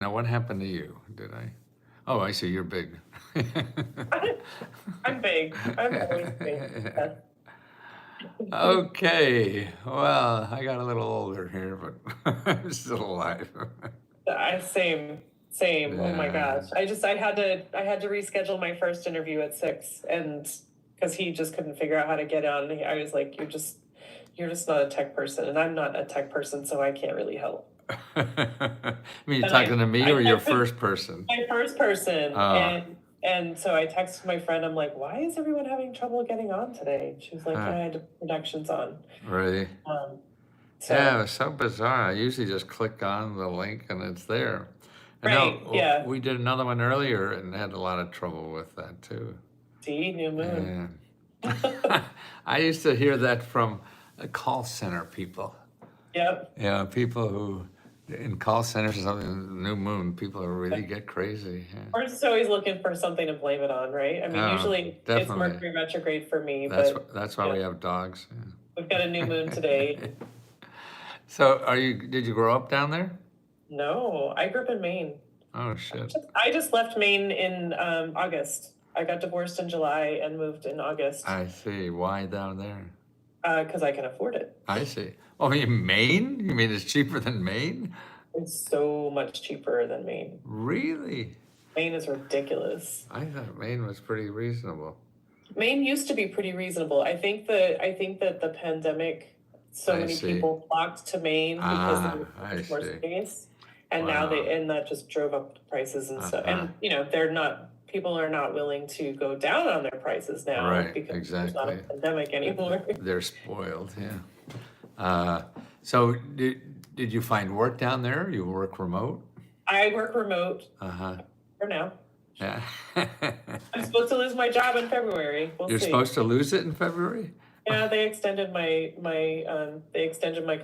Now, what happened to you? Did I? Oh, I see. You're big. I'm big. I'm always big. Yes. Okay. Well, I got a little older here, but I'm still alive. Same. Oh my Yeah. gosh. I had to reschedule my first interview at 6, and because he just couldn't figure out how to get on. I was like, you're just not a tech person, and I'm not a tech person, so I can't really help. I mean, you And talking to me I or your texted first person? my first person, Oh, and so I texted my friend. I'm like, why is everyone having trouble getting on today? She was like, huh, yeah, I had productions on. really? Um, Yeah, it so was so bizarre. I usually just click on the link and it's there. I right, know yeah. we did another one earlier and had a lot of trouble with that too. See, new moon. And I used to hear that from call center people. Yep. Yeah, people who in call centers or something, new moon, people really get crazy. Yeah. We're just always looking for something to blame it on, right? I mean, Oh, usually it's definitely. Mercury retrograde for me, but That's why yeah, we have dogs. we've got a new moon today. So, did you grow up down there? No, I grew up in Maine. Oh shit. I just left Maine in August. I got divorced in July and moved in August I see. Why down there? because I can afford it. I see. Oh, you mean Maine? You mean it's cheaper than Maine? It's so much cheaper than Maine. Really? Maine is ridiculous. I thought Maine was pretty reasonable. Maine used to be pretty reasonable. I think that the pandemic, so I many see. people flocked to Maine because there I was more see. space, and now Wow. and that just drove up the prices and stuff. Uh-huh. And people are not willing to go down on their prices now Right, because there's not a exactly. pandemic anymore. They're spoiled, yeah. So did you find work down there? You work remote? I work remote Uh-huh. for now. Yeah. I'm supposed to lose my job in February. We'll You're see. supposed to lose it in February? Yeah, they extended my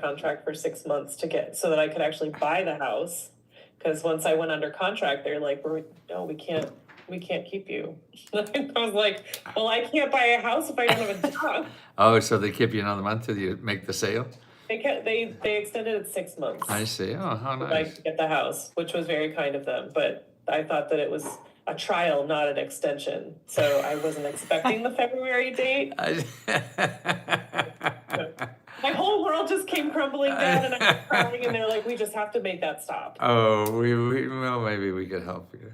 contract for 6 months so that I could actually buy the house. Because once I went under contract, they're like, no, we can't keep you. I was like, well, I can't buy a house if I don't have a job. Oh, so they keep you another month till you make the sale? They extended it 6 months I see. Oh, how so I nice. could get the house, which was very kind of them. But I thought that it was a trial, not an extension. So I wasn't expecting the February date. My whole world just came crumbling down, and I was crying, and they're like, we just have to make that stop. Oh, well, maybe we could help you.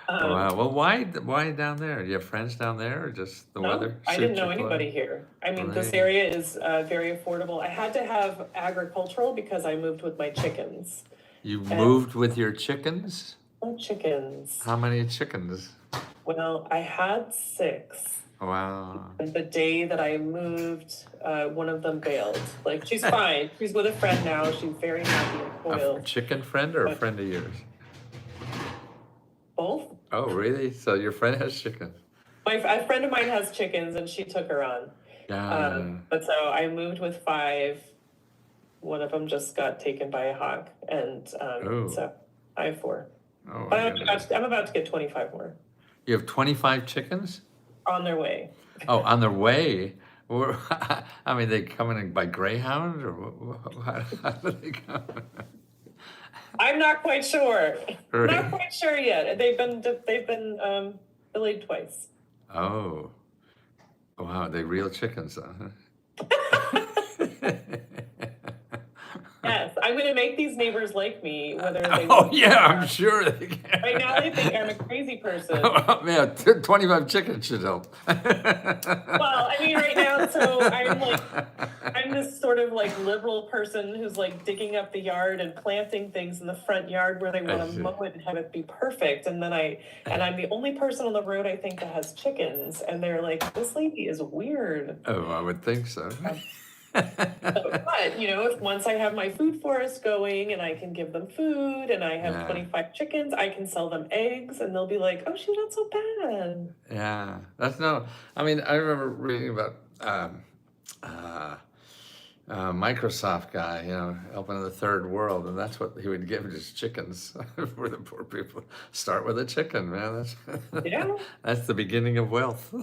Wow. Well, why down there? Do you have friends down there, or just the No, weather? I didn't suits know your anybody climate? here. I mean, this Right. area is very affordable. I had to have agricultural because I moved with my chickens. You And moved with your chickens? oh, chickens. How many chickens? Well, I had 6. Wow. And the day that I moved, one of them bailed. Like, she's fine. She's with a friend now. She's very happy and A spoiled. chicken friend or a But friend of yours? both. Oh, really? So your friend has chickens? A friend of mine has chickens, and she took her on. Yeah. But so I moved with 5. One of them just got taken by a hawk, and Oh. so I have 4. Oh, But my goodness. I'm about to get 25 more You have 25 chickens? on their way. Oh, on their way? I mean, they coming in by Greyhound or how do they come? I'm not quite sure. Right. Not quite sure yet. They've been delayed twice. Oh, wow, they real chickens, huh? Yes, I'm going to make these neighbors like me, whether they Oh, want to yeah, or I'm not. sure they can. Right now, they think I'm a crazy person. Yeah, 25 chickens should help. Well, I mean, right now, so I'm this sort of like liberal person who's like digging up the yard and planting things in the front yard where they I want to see. mow it and have it be perfect. And then I'm the only person on the road I think that has chickens, and they're like, this lady is weird. Oh, I would think so. But if once I have my food forest going and I can give them food and I have Yeah. 25 chickens, I can sell them eggs and they'll be like, oh, she's not so bad. Yeah, I mean, I remember reading about Microsoft guy, helping the third world, and that's what he would give his chickens for the poor people. Start with a chicken, man. Yeah. That's the beginning of wealth.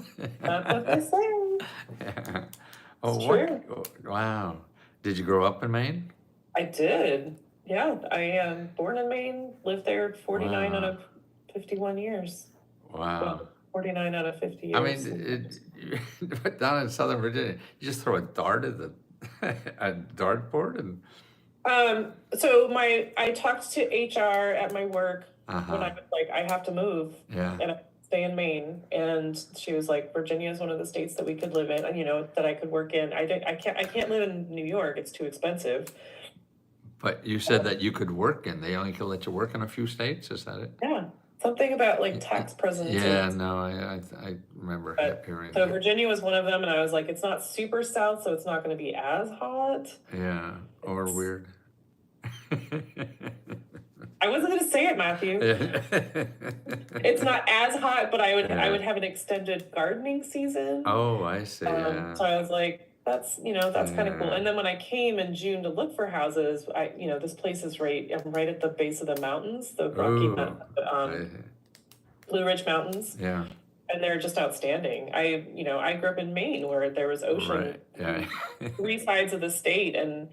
That's what they say. Yeah. Oh, It's true. wow. Did you grow up in Maine? I did. Yeah, I am born in Maine, lived there 49 out Wow. of 51 years. Wow. Well, 49 out of 50 I years. mean, but down in Southern Virginia, you just throw a dart at the a dartboard and So I talked to HR at my work when I uh-huh. was like, I have to move Yeah. and I stay in Maine. And she was like, Virginia is one of the states that we could live in, and that I could work in. I can't live in New York. It's too expensive. But you said that you could work in. They only could let you work in a few states. Is that it? Yeah. Something about like tax Yeah. presentation. No, I remember hearing So that. Virginia was one of them, and I was like, it's not super south, so it's not going to be as hot. Yeah. Or weird. I wasn't going to say it, Matthew. It's not as hot, but I would have an extended gardening season. Oh, I see. Yeah. So I was like, that's kind of cool. And then when I came in June to look for houses, this place is I'm right at the base of the mountains, the Blue Ridge Mountains. Yeah. And they're just outstanding. I grew up in Maine where there was ocean, Right. Yeah. 3 sides of the state, and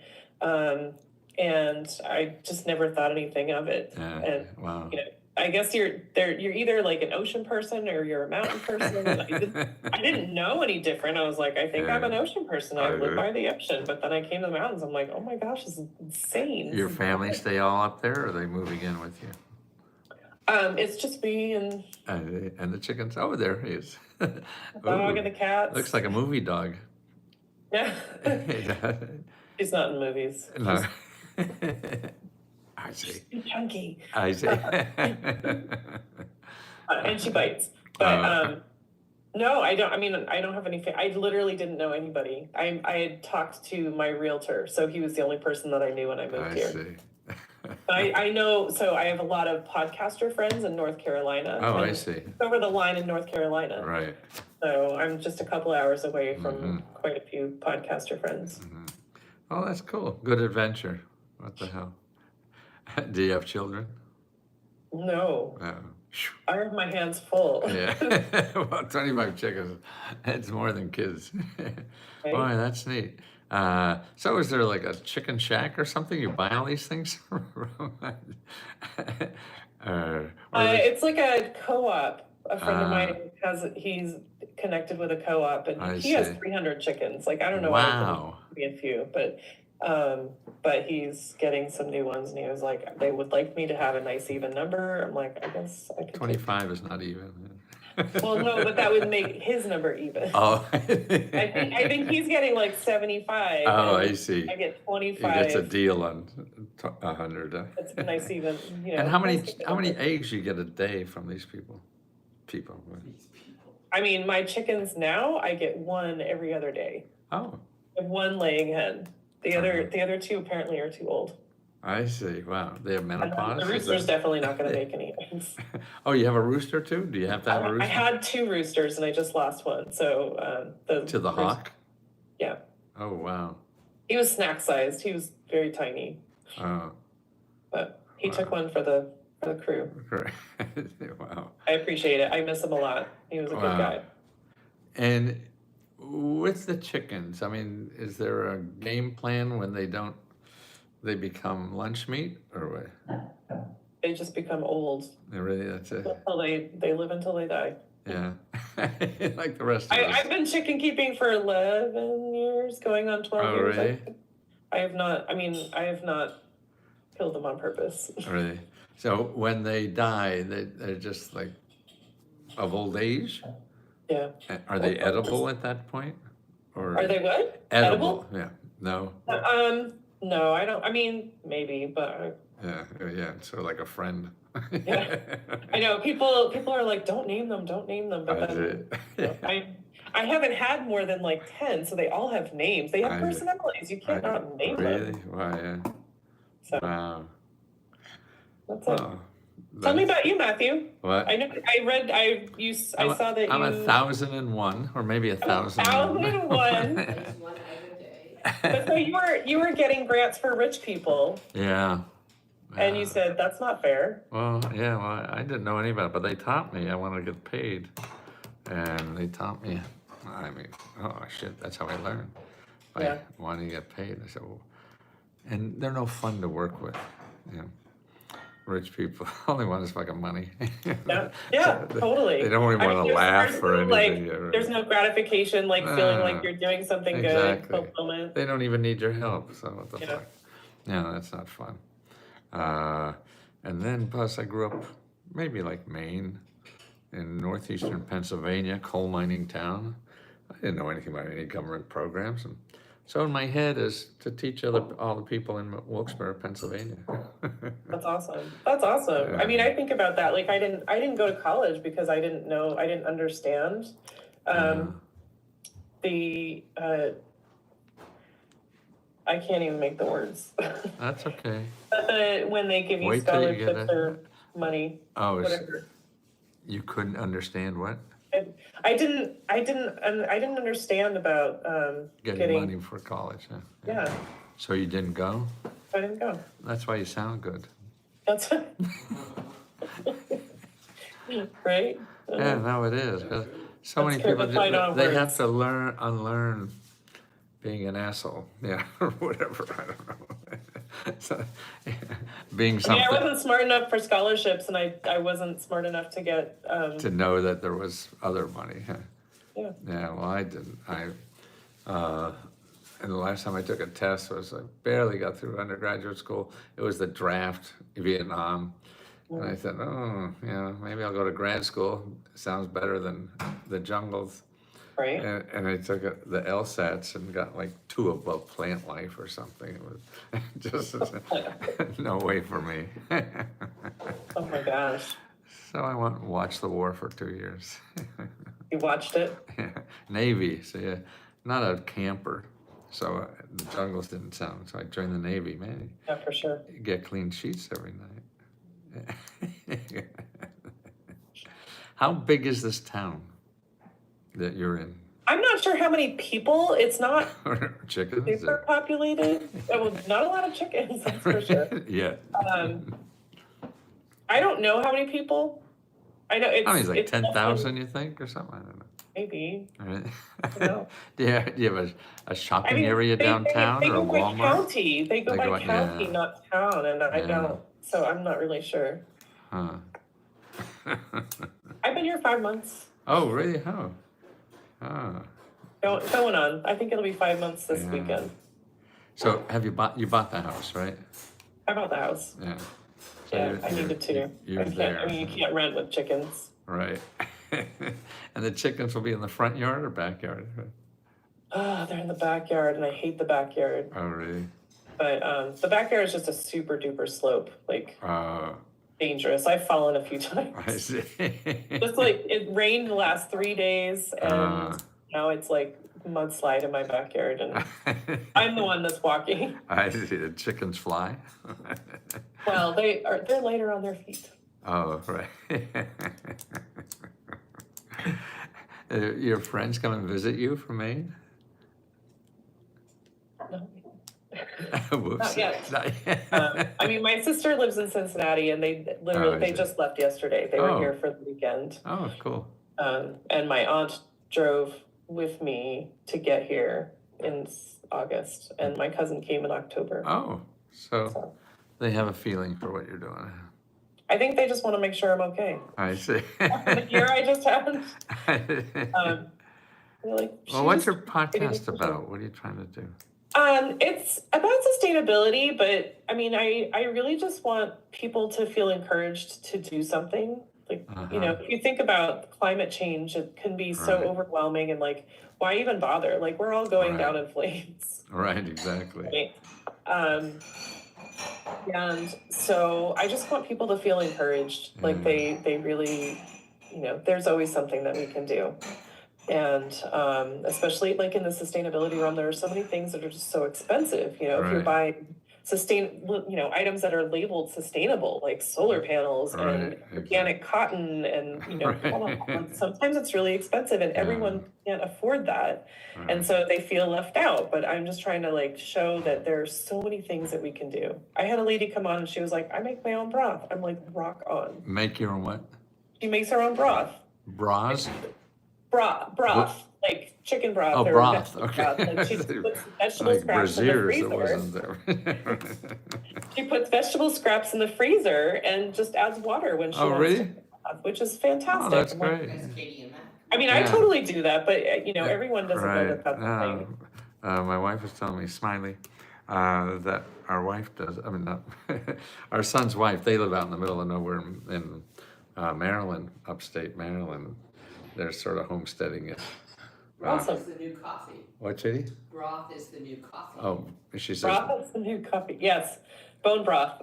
I just never thought anything of it. Yeah. And Wow. I guess you're either like an ocean person or you're a mountain person. I didn't know any different. I was like, I think I'm an ocean person. I live by the ocean. But then I came to the mountains. I'm like, oh my gosh, this is insane. Your family stay all up there, or are they moving in with you? It's just me and the chickens. Oh, there he is. the dog and the cats. Looks like a movie dog. Yeah. She's not in movies. No. I see. She's chunky. I see. And she bites. But no, I don't. I mean, I don't have any. I literally didn't know anybody. I had talked to my realtor, so he was the only person that I knew when I moved here. I see. I know. So I have a lot of podcaster friends in North Carolina. Oh, I see. Over the line in North Carolina. Right. So I'm just a couple hours away from quite a few podcaster friends. Mm-hmm. Oh, that's cool. Good adventure. What the hell? Do you have children? No. Oh. I have my hands full. Yeah. Well, 25 chickens. It's more than kids. Right? Boy, that's neat. So is there like a chicken shack or something? You buy all these things from? It's like a co-op. A friend of mine he's connected with a co-op, and he has 300 chickens. Like, I don't know. Wow. Maybe a few, but he's getting some new ones, and he was like, they would like me to have a nice even number. I'm like, I guess I could. 25 is not even. Well, no, but that would make his number even. Oh. I think he's getting like 75. Oh, I see. I get 25. He gets a deal on 100. That's a nice even. And how many eggs you get a day from these people? I mean, my chickens now, I get one every other day. Oh. I have one laying hen. The other two apparently are too old. I see. Wow. They have menopause? The rooster's definitely not going to make any eggs. Oh, you have a rooster too? Do you have to have a rooster? I had 2 roosters and I just lost one. So to the hawk? Yeah. Oh, wow. He was snack sized. He was very tiny. Oh. But he took one for the crew. Great. Wow. I appreciate it. I miss him a lot. He was a good guy. And with the chickens, I mean, is there a game plan when they become lunch meat or what? They just become old. That's it. Until they live until they die. Yeah. Like the rest of us. I've been chicken keeping for 11 years, going on 12 years. Really? I have not killed them on purpose. Really? So when they die, they're just like of old age? Yeah. Are they edible at that point? Or are they what? edible? Yeah. No. No, I don't. I mean, maybe, but. Yeah. So like a friend. Yeah. I know people are like, don't name them, but then I haven't had more than like 10, so they all have names. They have personalities. You can't not name them. Really? Wow. Yeah. So, wow. That's it. Tell me about you, Matthew. What? I know. I saw that I'm you. 1,001, or maybe 1,001. 1,001. But so you were getting grants for rich people. Yeah. And you said that's not fair. Well, yeah. Well, I didn't know any about it, but they taught me. I want to get paid, and they taught me. I mean, oh shit, that's how I learned. By wanting to get paid. I said, well, and they're no fun to work with. you know, rich people only want is fucking money. Yeah, yeah, totally. They don't even I mean, want to laugh or anything. There's no gratification, like feeling like No, you're doing something good, exactly. fulfillment. They don't even need your help, so what the Yeah. fuck? No, that's not fun. And then plus I grew up maybe like Maine, in northeastern Pennsylvania, coal mining town. I didn't know anything about any government programs, and so in my head is to teach all the people in Wilkes-Barre, Pennsylvania. That's awesome. That's awesome. I mean, I think about that. Like, I didn't go to college because I didn't understand the I can't even make the words. That's okay. When they give you Wait till you get scholarships or money, Oh, whatever. you couldn't understand what? I didn't understand about Getting money for college, huh? Yeah, So you didn't go? I didn't go. That's why you sound good. That's right. Yeah, no, it is. 'Cause so That's many good people to find out they have words. to unlearn being an asshole, yeah, or whatever. I don't know. So, being I something. mean, I wasn't smart enough for scholarships, and I wasn't smart enough to get. To know that there was other money. Huh? Yeah. Yeah. Well, I didn't. And the last time I took a test was I barely got through undergraduate school. It was the draft, Vietnam. And I said, oh, maybe I'll go to grad school. Sounds better than the jungles. Right. And I took the LSATs and got like 2 above plant life or something. It was just no way for me. Oh my gosh. So I went and watched the war for 2 years. You watched it? Navy, so yeah, not a camper. So the jungles didn't sound. So I joined the Navy, man. Yeah, for sure. You get clean sheets every night. How big is this town that you're in? I'm not sure how many people. It's not Chickens? super populated. Well, not a lot of chickens, that's for sure. Yeah. I don't know how many people. I know it's. I mean, it's like it's 10,000, you think, or something? I don't know. Maybe. Right. I don't know. Do you have a shopping area they downtown go or a by Walmart? county. They go by county, yeah. not town, and I Yeah. don't. So I'm not really sure. Huh. I've been here 5 months. Oh, really? How? Oh. Going on. I think it'll be 5 months this Yeah. weekend. So have you bought the house, right? I bought the house. Yeah. So Yeah, I needed to. You're there. I mean, you can't rent with chickens. Right. And the chickens will be in the front yard or backyard? Oh, they're in the backyard, and I hate the backyard. Oh, really? But the backyard is just a super duper slope, like Oh, dangerous. I've fallen a few times. I see. Just like it rained the last 3 days, and now it's like mudslide in my backyard, and I'm the one that's walking. I see. The chickens fly? Well, they're lighter on their feet. Oh, right. Your friends come and visit you from Maine? No. Whoops. Not yet. Not yet. I mean, my sister lives in Cincinnati, and they I see. just left yesterday. They were Oh. here for the weekend. Oh, cool. And my aunt drove with me to get here in August, and my cousin came in October. Oh, so So they have a feeling for what you're doing. I think they just want to make sure I'm okay. I see. The year I just had. They're like, Well, what's "She's your pretty podcast good." about? What are you trying to do? It's about sustainability, but I mean, I really just want people to feel encouraged to do something. Like, if you think about climate change, it can be so Right. overwhelming, and like, why even bother? Like, we're all going Right. down in flames. Right, exactly. Right? And so I just want people to feel encouraged. Like they really, there's always something that we can do. And especially like in the sustainability realm, there are so many things that are just so expensive. If you're Right. buying items that are labeled sustainable, like solar panels and Right, organic cotton, and Right. all of that. Sometimes it's really expensive, and everyone can't afford that. Right. And so they feel left out. But I'm just trying to like show that there's so many things that we can do. I had a lady come on and she was like, I make my own broth. I'm like, rock on. Make your own what? She makes her own broth. Bras? broth, like chicken broth Oh, or broth, vegetable okay. broth. Like she puts vegetable Like scraps in the braziers, it freezer. wasn't there. She puts vegetable scraps in the freezer and just adds water when she Oh, wants really? to, which is fantastic. Oh, that's I'm like, great. That's Katie and Matt. I mean, I Yeah. totally do that, but Yeah, everyone doesn't know right. that that's a thing. My wife was telling me, Smiley, that our wife does, I mean, not, our son's wife, they live out in the middle of nowhere in Maryland, upstate Maryland. They're sort of homesteading it. Broth Awesome. is the new coffee. What, Chitty? Broth is the new coffee. Oh, she says. Broth is the new coffee. Yes, bone broth.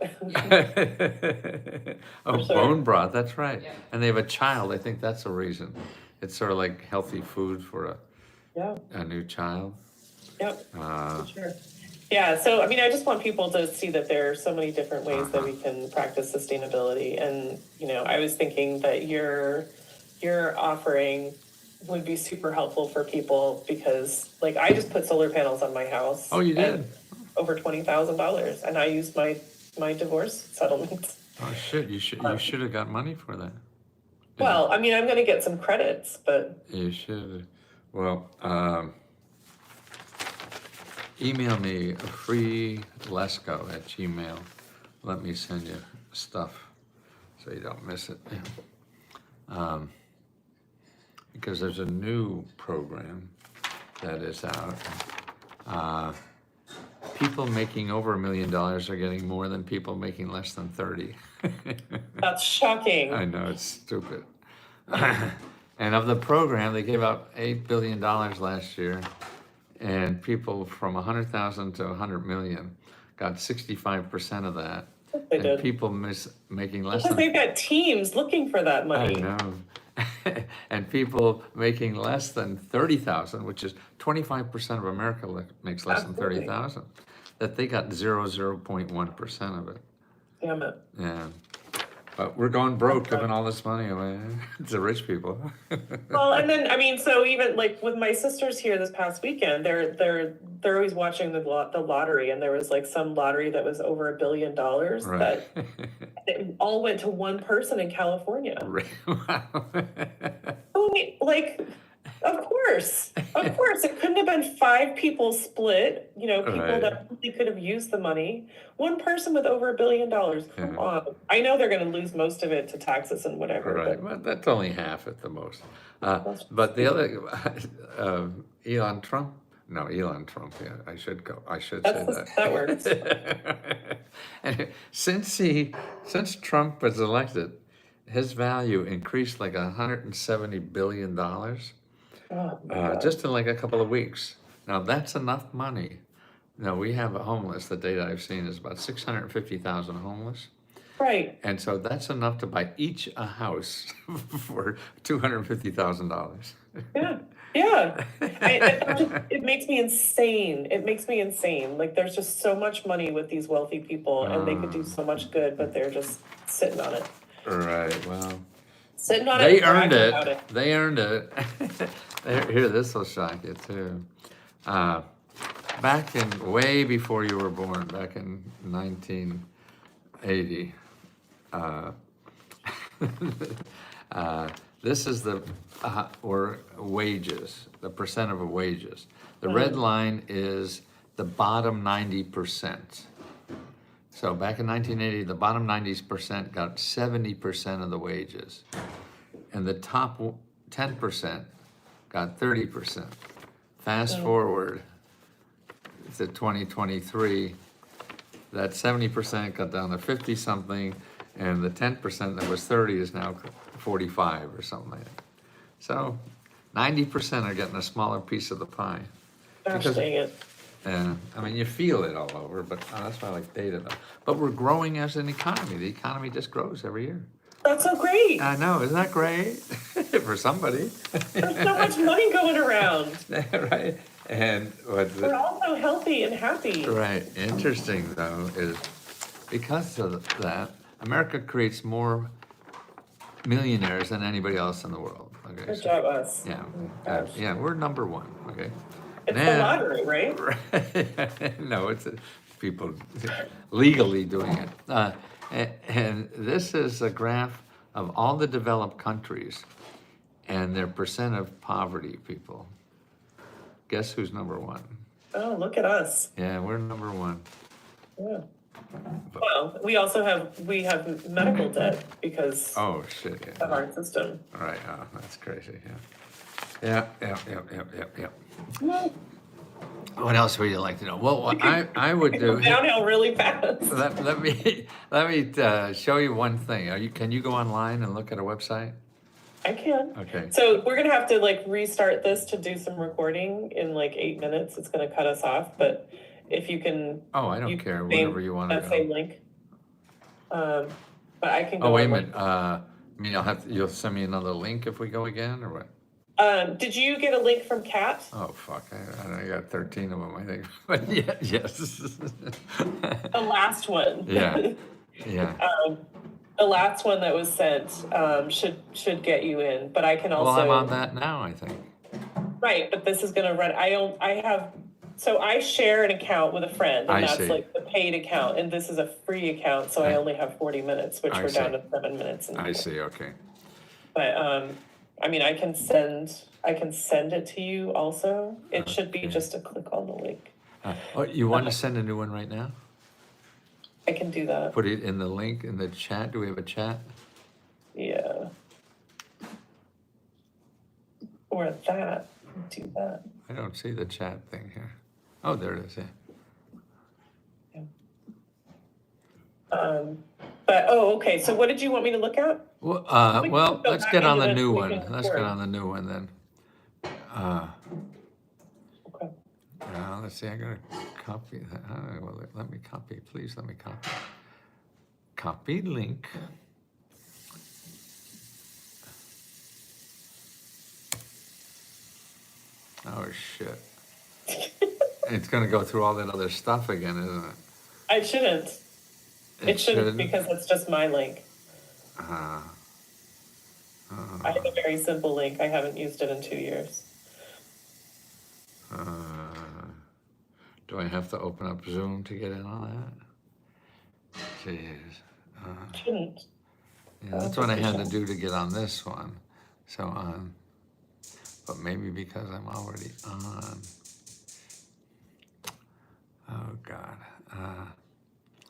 Oh, For sure. bone broth, that's right. Yeah. And they have a child, I think that's the reason. It's sort of like healthy food for Yeah, a new child. yep, Uh, for sure. Yeah, so I mean, I just want people to see that there are so many different ways that we can practice sustainability. And, I was thinking that your offering would be super helpful for people because like I just put solar panels on my house. Oh, you did? and Over $20,000 and I used my divorce settlement. Oh, shit, you should have got money for that. Well, I mean, I'm gonna get some credits, but You should. Well, email me a free Lesko at Gmail. Let me send you stuff so you don't miss it. Because there's a new program that is out. People making over $1 million are getting more than people making less than 30. that's shocking. I know, it's stupid. And of the program, they gave out $8 billion last year, and people from 100,000 to 100 million got 65% of that. They And did. people making less Because than, they've got teams looking for that I money. know. And people making less than 30,000, which is 25% of America makes less than Absolutely. 30,000, that they got 0.1% of it. Damn it. Yeah. But we're going broke giving all this money away to rich people. Well, and then I mean, so even like with my sisters here this past weekend, they're always watching the lottery, and there was like some lottery that was over $1 billion Right. that it all went to one person in California. Wow. I mean, like, of course, it couldn't have been 5 people split. People Right. that really could have used the money. One person with over $1 billion. Come Yeah. on. I know they're going to lose most of it to taxes and whatever. Right, But well, that's only half at the most. But the other, Elon Trump, yeah, I should say that. that works. And since Trump was elected, his value increased like $170 billion, Oh, my God. just in like a couple of weeks. Now, that's enough money. Now, we have a homeless, the data I've seen is about 650,000 homeless. Right. And so that's enough to buy each a house for $250,000. Yeah. Yeah. It makes me insane. It makes me insane. Like there's just so much money with these wealthy people and they could do so much good, but they're just sitting on it. Right, well, Sitting on they it. earned bragging it. about it. They earned it. Here, this will shock you too. Back in, way before you were born, back in 1980, this is the, or wages, the percent of wages. The red line is the bottom 90%. So back in 1980, the bottom 90% got 70% of the wages. And the top 10% got 30%. Fast forward to 2023, that 70% got down to 50 something, and the 10% that was 30 is now 45 or something like that. So 90% are getting a smaller piece of the pie. Gosh Because- dang it. And I mean, you feel it all over, but that's why I like data though. But we're growing as an economy. The economy just grows every year. That's so great. I know, isn't that great? For somebody. There's so much money going around. Right? And what's We're all so healthy and happy. right, interesting though, is because of that, America creates more millionaires than anybody else in the world. Okay, Good so- job, us. Yeah, Gosh. yeah, we're number one, okay? It's the Now- lottery, right? No, it's people legally doing it. And this is a graph of all the developed countries. and their percent of poverty people. Guess who's number one? Oh, look at us. Yeah, we're number one. Yeah. Well, we have medical debt because Oh, shit, of yeah. our system. All right, oh, that's crazy, yeah. Yeah. What else would you like to know? Well, what I would do. Downhill really fast. Let me show you one thing. Can you go online and look at a website? I can. Okay. So we're gonna have to like restart this to do some recording in like 8 minutes. It's gonna cut us off, but if you can. Oh, I don't care. Whatever you want to that same go. link. But I can go. Oh, wait a on, minute. I mean, you'll send me another link if we go again, or what? Did you get a link from Kat? Oh, fuck. I got 13 of them, I think. But yeah, yes. The last one. Yeah. Yeah. The last one that was sent should get you in, but I can also. Well, I'm on that now, I think. Right, but this is gonna run. So I share an account with a friend, and that's see. like the paid account, and this is a free account, so I only have 40 minutes, which I we're down see. to 7 minutes. I see. Okay. But I mean, I can send it to you also. It should be Okay. just a click on the link. Oh, you want to send a new one right now? I can do that. Put it in the link in the chat. Do we have a chat? Yeah. Or that. Do that. I don't see the chat thing here. Oh, there it is. Yeah. But okay. So what did you want me to look at? Well, We can well, go let's back get on into the this. new We one. can Let's get record. on the new one then. Okay. Let's see. I gotta copy that. Well, let me copy. Please let me copy. Copy link. Oh shit! It's gonna go through all that other stuff again, isn't it? I shouldn't. It shouldn't because it's just my link. I have a very simple link. I haven't used it in 2 years. Do I have to open up Zoom to get in on that? Jeez. Shouldn't. Yeah, that's what I had to do to get on this one. So but maybe because I'm already on. Oh God.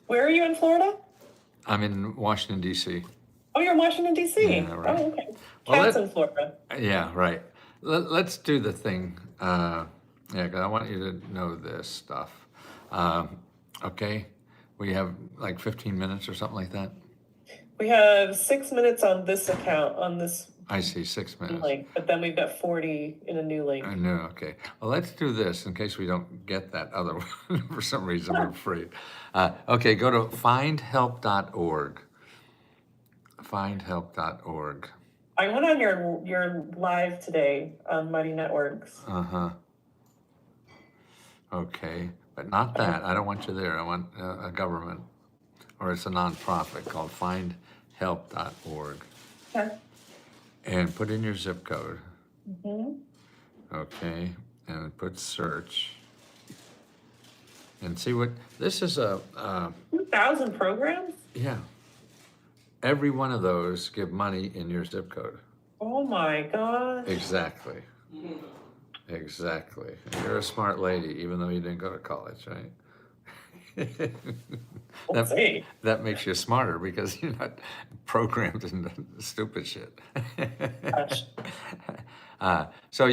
Where are you in Florida? I'm in Washington D.C. Oh, you're in Washington, D.C. Yeah, right. Oh, okay. Well, Cat's in Florida. Yeah, right. Let's do the thing. Yeah, 'cause I want you to know this stuff. Okay, we have like 15 minutes or something like that. We have 6 minutes on this account, on this I see, 6 minutes. link, but then we've got 40 in a new link. I know, okay. Well, let's do this in case we don't get that other one. For some reason, we're free. Okay, go to findhelp.org. Findhelp.org. I went on your live today on Mighty Networks. Uh-huh. Okay, but not that. I don't want you there. I want a government, or it's a nonprofit called findhelp.org. Okay. And put in your zip code. Mm-hmm. Okay, and put search. And see what, this is a 2,000 programs? yeah. Every one of those give money in your zip code. Oh my gosh. Exactly. Exactly. You're a smart lady, even though you didn't go to college, right? Let's see. That makes you smarter because you're not programmed into stupid shit. Gosh. So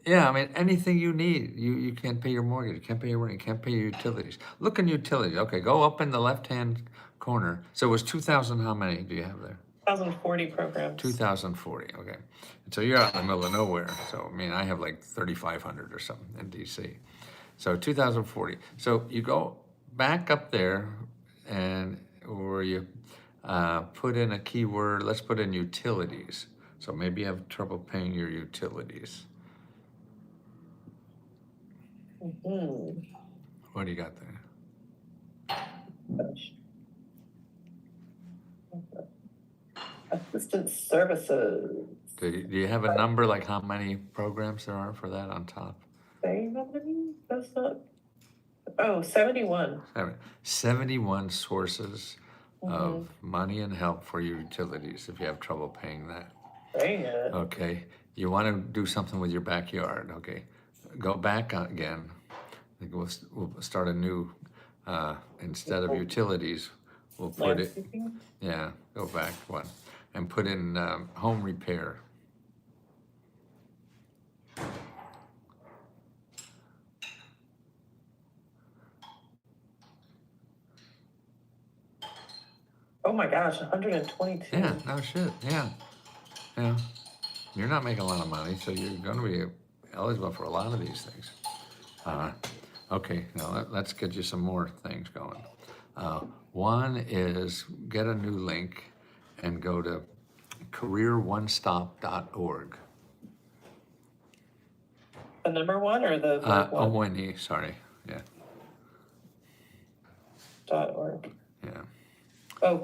yeah, I mean, anything you need, you can't pay your mortgage, you can't pay your rent, you can't pay your utilities. Look in utilities. Okay, go up in the left-hand corner. So it was 2,000, how many do you have there? 2,040 programs. 2,040, okay. So you're out in the middle of nowhere. So, I mean, I have like 3,500 or something in DC. So 2,040. So you go back up there and where you put in a keyword, let's put in utilities. So maybe you have trouble paying your utilities. Mm-hmm. What do you got there? Gosh. Assistant services. Do you have a number, like how many programs there are for that on top? Say how many? That's not. Oh, 71. 71 sources of money and help for your utilities if you have trouble paying that. Dang it. Okay, you want to do something with your backyard, okay? Go back again. I think we'll start a new, instead of utilities, we'll put it, Landscaping? yeah, go back one, and put in home repair. Oh my gosh, 122. Yeah, no shit, yeah, yeah. You're not making a lot of money, so you're gonna be eligible for a lot of these things. Okay, now let's get you some more things going. One is get a new link and go to careeronestop.org. The number one or the Oh, one? Winnie, sorry, yeah, .org. yeah. Oh,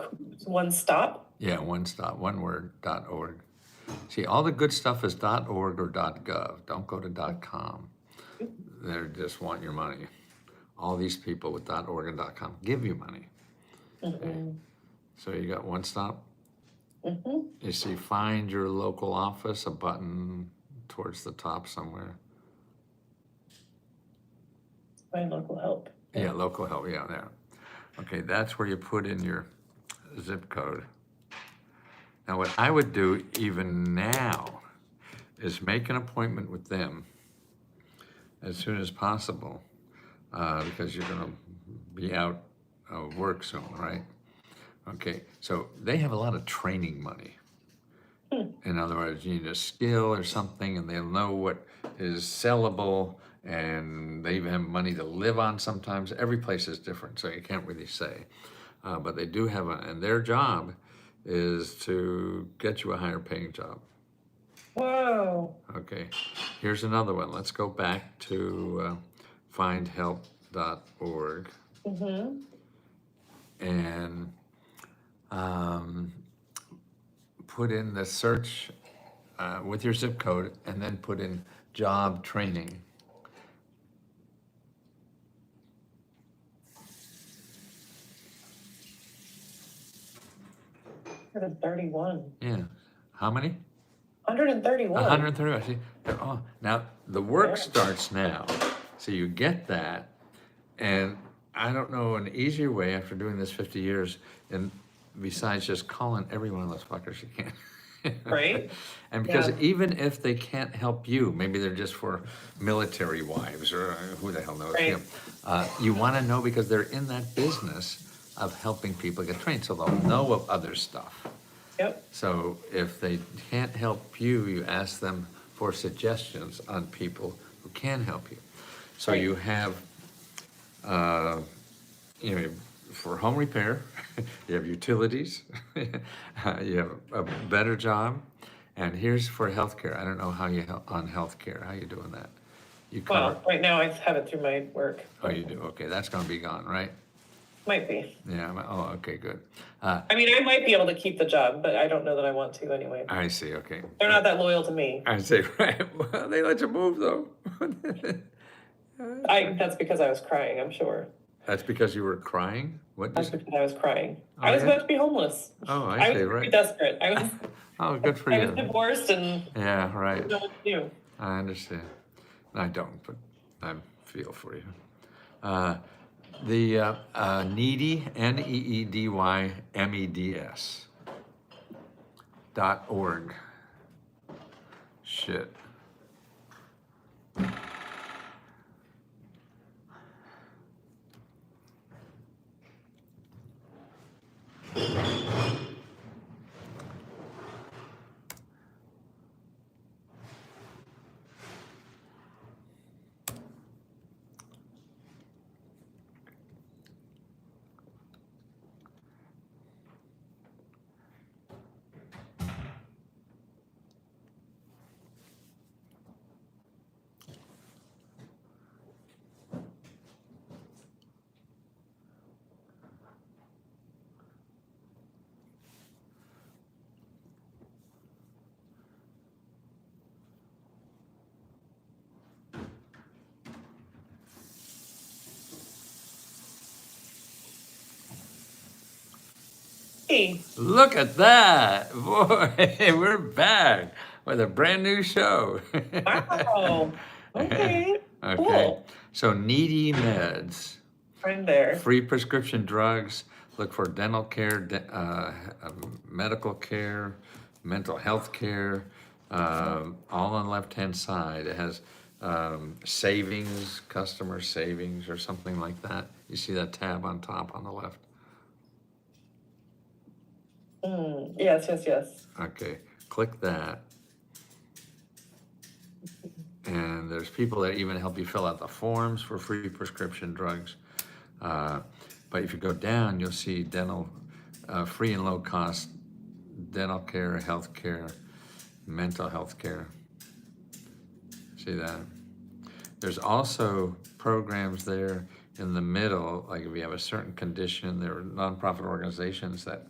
one stop? Yeah, one stop, one word, .org. See, all the good stuff is .org or .gov. Don't go to .com. They just want your money. All these people with .org and .com give you money. Okay. So you got one stop. You see, find your local office, a button towards the top somewhere. Find local help. Yeah, local help, yeah, there. Okay, that's where you put in your zip code. Now, what I would do even now is make an appointment with them as soon as possible, because you're gonna be out of work soon, right? Okay, so they have a lot of training money. In other words, you need a skill or something, and they'll know what is sellable, and they even have money to live on sometimes. Every place is different, so you can't really say. But they do have and their job is to get you a higher paying job. Whoa. Okay, here's another one. Let's go back to findhelp.org. And put in the search with your zip code, and then put in job training. Got a 31. Yeah. How many? 131. 130. I see. Oh, now the work Yeah. starts now. So you get that. And I don't know an easier way after doing this 50 years, and besides just calling every one of those fuckers you can. Right? And because Yeah. even if they can't help you, maybe they're just for military wives or who the hell knows. Right. You want to know because they're in that business of helping people get trained, so they'll know of other stuff. Yep. So if they can't help you, you ask them for suggestions on people who can help you. So Right. you have, for home repair, you have utilities, you have a better job, and here's for healthcare. I don't know how you on healthcare. How you doing that? You cover. Well, right now I have it through my work. Oh, you do. Okay, that's going to be gone, right? Might be. Yeah. Oh, okay, good. I mean, I might be able to keep the job, but I don't know that I want to anyway. I see. Okay. They're not that loyal to me. I see. Right. Well, they let you move though. That's because I was crying, I'm sure. That's because you were crying? What did That's you say? because I was crying. Oh, I was yeah? about to be homeless. Oh, I I was see, pretty right. desperate. I was Oh, good for I was you. divorced and Yeah, right. didn't know what to do. I understand. I don't, but I feel for you. The needy, NEEDYMEDS .org. Shit. Hey, Look at that. Boy, we're back with a brand new show. wow. Okay, Okay. cool. So needy meds, I'm there. free prescription drugs, look for dental care, medical care, mental health care, all on the left-hand side. It has savings, customer savings or something like that. You see that tab on top on the left? Yes, yes, yes. Okay, click that. And there's people that even help you fill out the forms for free prescription drugs. But if you go down, you'll see dental, free and low cost dental care, health care, mental health care. See that? There's also programs there in the middle, like if you have a certain condition, there are nonprofit organizations that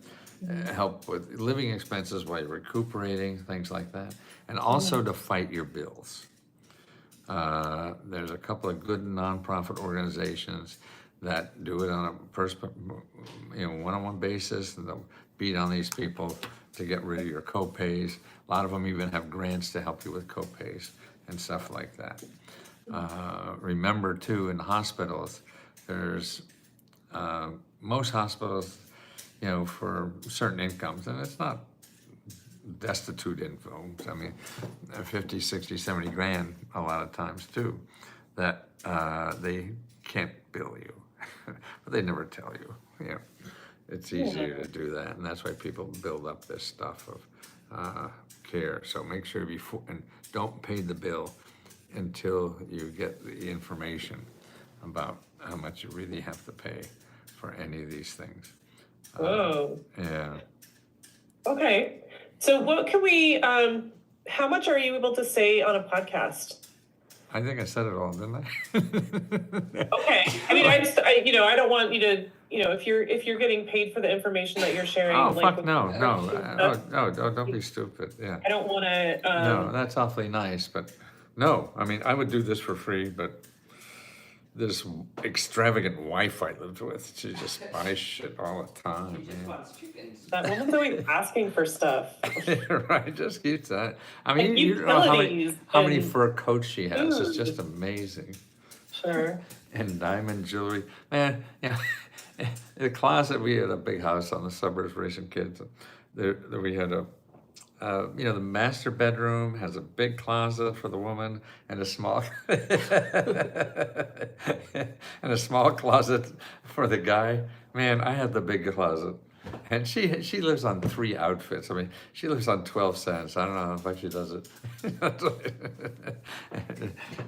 help with living expenses while you're recuperating, things like that, and also to fight your bills. There's a couple of good nonprofit organizations that do it on a one-on-one basis, and they'll beat on these people to get rid of your co-pays. A lot of them even have grants to help you with co-pays and stuff like that. Remember too, in hospitals, there's most hospitals, for certain incomes, and it's not destitute incomes. I mean, 50, 60, 70 grand a lot of times too, that they can't bill you, but they never tell you. It's easier to do that, and that's why people build up this stuff of care. So make sure and don't pay the bill until you get the information about how much you really have to pay for any of these things. Whoa. Yeah. Okay. So what can we, how much are you able to say on a podcast? I think I said it all, didn't I? Okay. I mean, I don't want you to, if you're getting paid for the information that you're sharing. Oh, like, fuck, no, don't be stupid, yeah. I don't want to. No, that's awfully nice, but no, I mean, I would do this for free, but this extravagant wife I lived with, she just buys shit all the time, He just man. wants chickens. That woman's always asking for stuff. Right, just keeps that. I mean, And you don't know utilities how many and fur coats she has, it's food. just amazing. Sure. And diamond jewelry, man, the closet, we had a big house on the suburbs raising kids. There we had the master bedroom has a big closet for the woman and a small and a small closet for the guy. Man, I had the big closet, and she lives on 3 outfits. I mean, she lives on 12 cents. I don't know how much she does it.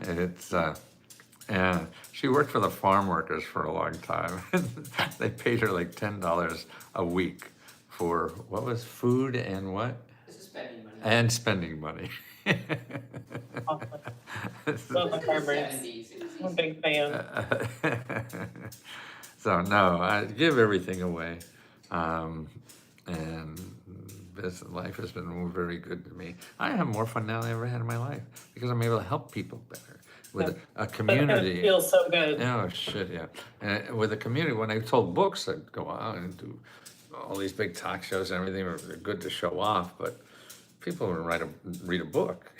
It's yeah, she worked for the farm workers for a long time. They paid her like $10 a week for what was food and what? This is spending money. And spending money. Love the This is the farmers. 70s. It was I'm a easy. big fan. So no, I give everything away, and this life has been very good to me. I have more fun now than I ever had in my life because I'm able to help people better with a community. That feels so good. Oh shit, yeah. And with a community, when I told books, I'd go out and do all these big talk shows and everything. They're good to show off, but people would read a book.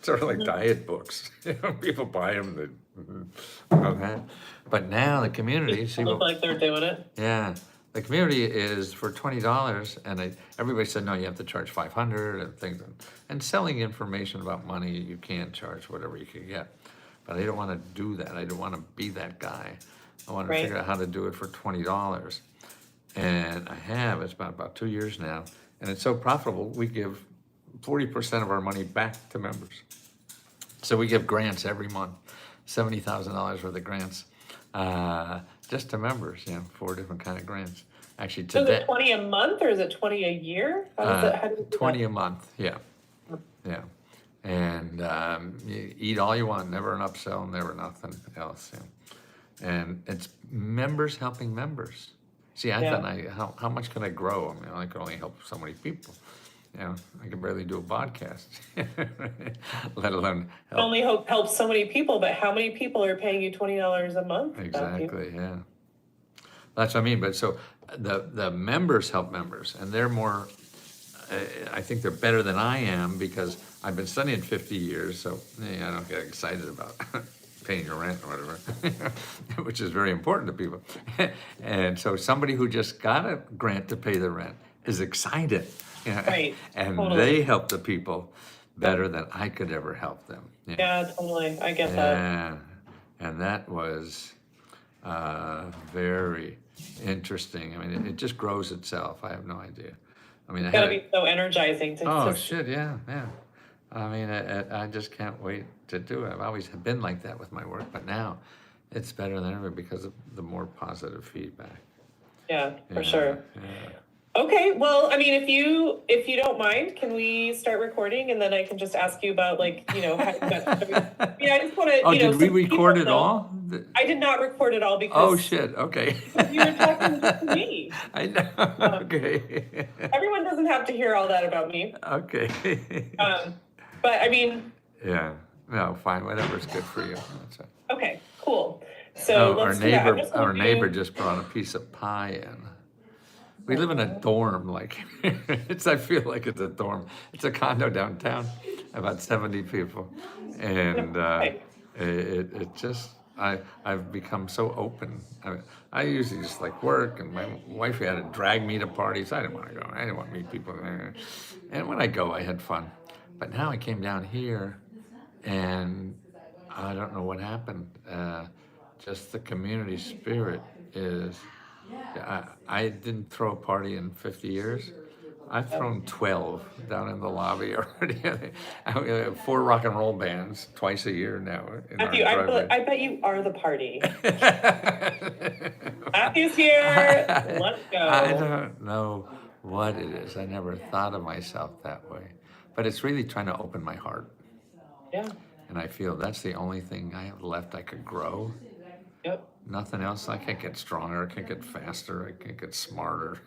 Sort of like diet books. People buy them. Okay. But now the community, see Look what, like they're doing it. yeah, the community is for $20, and everybody said no, you have to charge $500 and things. And selling information about money, you can't charge whatever you can get. But I don't want to do that. I don't want to be that guy. I want to Right. figure out how to do it for $20. And I have. It's been about 2 years now, and it's so profitable. We give 40% of our money back to members. So we give grants every month, $70,000 worth of grants, just to members. 4 different kind of grants. Actually, So is today it 20 a month or is it 20 a year? How do you do 20 that? a month. Yeah. And you eat all you want, never an upsell, never nothing else. Yeah. And it's members helping members. See, I thought, how much can I grow? I mean, I can only help so many people. I can barely do a podcast, let alone help. Only help so many people, but how many people are paying you $20 a month? Exactly, yeah. That's what I mean. But so the members help members, and they're more, I think they're better than I am because I've been studying 50 years, so I don't get excited about paying your rent or whatever, which is very important to people. And so somebody who just got a grant to pay the rent is excited. Right, And totally. they help the people better than I could ever help them. Yeah, totally. I get that. And that was very interesting. I mean, it just grows itself. I have no idea. I mean, I It's gotta had be so energizing oh to shit, yeah. I mean, I just can't wait to do it. I've always been like that with my work, but now it's better than ever because of the more positive feedback. yeah, for Yeah, sure. yeah. Okay, well, I mean, if you don't mind, can we start recording and then I can just ask you about like, how you got started? Yeah, I just want to, Oh, did we so people record it know. all? I did not record it all Oh because shit, okay. you were talking to me. I know, okay. Everyone doesn't have to hear all that about me. Okay. But I mean, Yeah, no, fine, whatever's good for you. That's it. okay, cool. So Oh, let's do that. I'm just gonna our neighbor do- just brought a piece of pie in. We live in a dorm, like, I feel like it's a dorm. It's a condo downtown, about 70 people. And it just, I've become so open. I usually just like work, and my wife had to drag me to parties. I didn't want to go. I didn't want to meet people. And when I go, I had fun. But now I came down here, and I don't know what happened. Just the community spirit is, I didn't throw a party in 50 years. I've thrown 12 down in the lobby already. We have 4 rock and roll bands twice a year now in our Matthew, driveway. I bet you are the party. Matthew's here. Let's go. I don't know what it is. I never thought of myself that way. But it's really trying to open my heart. Yeah. And I feel that's the only thing I have left I could grow. Yep. Nothing else. I can't get stronger. I can't get faster. I can't get smarter.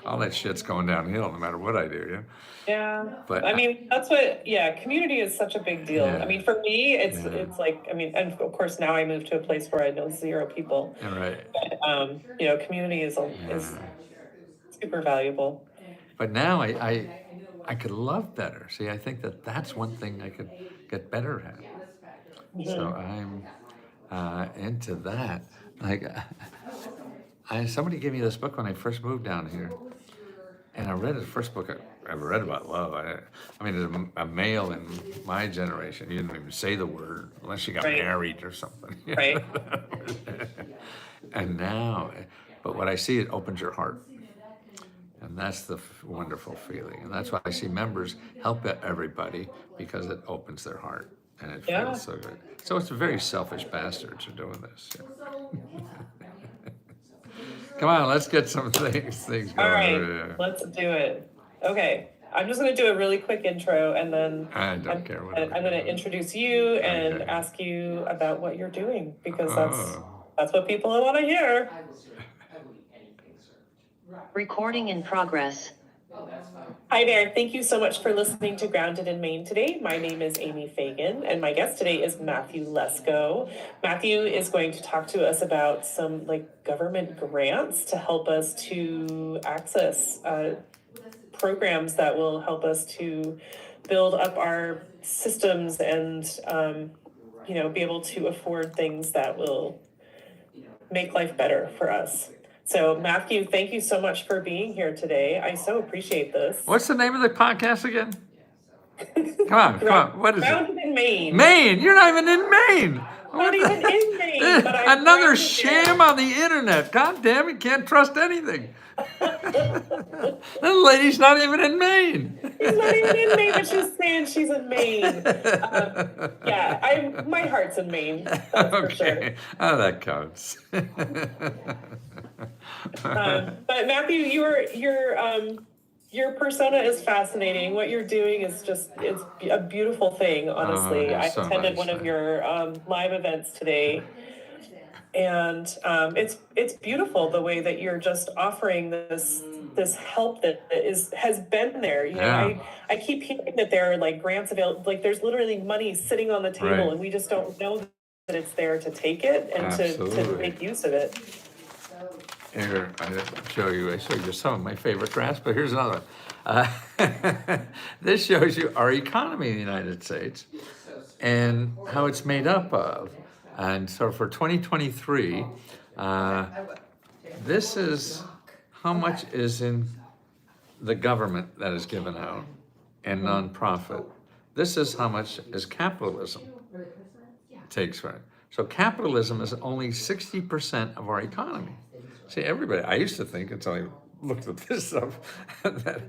All that shit's going downhill no matter what I do. Yeah. But I mean, that's what, community is such a big deal. Yeah. I mean, for me, it's Yeah. it's like, I mean, and of course now I moved to a place where I know 0 people. Yeah, right. But, community is super valuable. But now I could love better. See, I think that's one thing I could get better at. So I'm into that. Like, somebody gave me this book when I first moved down here, and I read it. The first book I ever read about love. I mean, as a male in my generation, you didn't even say the word unless you got Right. married or something. Right. And now, but what I see, it opens your heart. And that's the wonderful feeling. And that's why I see members help everybody, because it opens their heart. And it Yeah. feels so good. So it's very selfish bastards who are doing this. Come on, let's get some things going. All right, over let's do it. Okay, I'm just gonna do a really quick intro and then I don't care what I'm gonna introduce you and Okay. ask you about what you're doing, because Oh. that's what people want to hear. I will serve, I will eat anything served. Recording in progress. Oh, that's fine. Hi there, thank you so much for listening to Grounded in Maine today. My name is Amy Fagan, and my guest today is Matthew Lesko. Matthew is going to talk to us about some government grants to help us to access programs that will help us to build up our systems and be able to afford things that will make life better for us. So Matthew, thank you so much for being here today. I so appreciate this. What's the name of the podcast again? Come on. What is it? Grounded in Maine. Maine. You're not even in Maine. Not even in Maine, but I'm Another grounded sham on the internet. God damn it, can't trust anything. That lady's not even in Maine. She's not even in Maine, but she's saying she's in Maine. My heart's in Maine. That's for sure. Okay. Oh, that counts. But Matthew, your persona is fascinating. What you're doing is it's a beautiful thing, honestly. I that's so attended nice. one of your live events today, and it's beautiful the way that you're just offering this help that has been there. Yeah. I keep hearing that there are grants available, there's literally money sitting on the table, Right. and we just don't know that it's there to take it and to Absolutely. make use of it. Here, I showed you some of my favorite graphs, but here's another one. This shows you our economy in the United States and how it's made up of. And so for 2023, this is how much is in the government that is given out and nonprofit. This is how much is capitalism takes from it. So capitalism is only 60% of our economy. See, everybody, I used to think until I looked at this stuff, that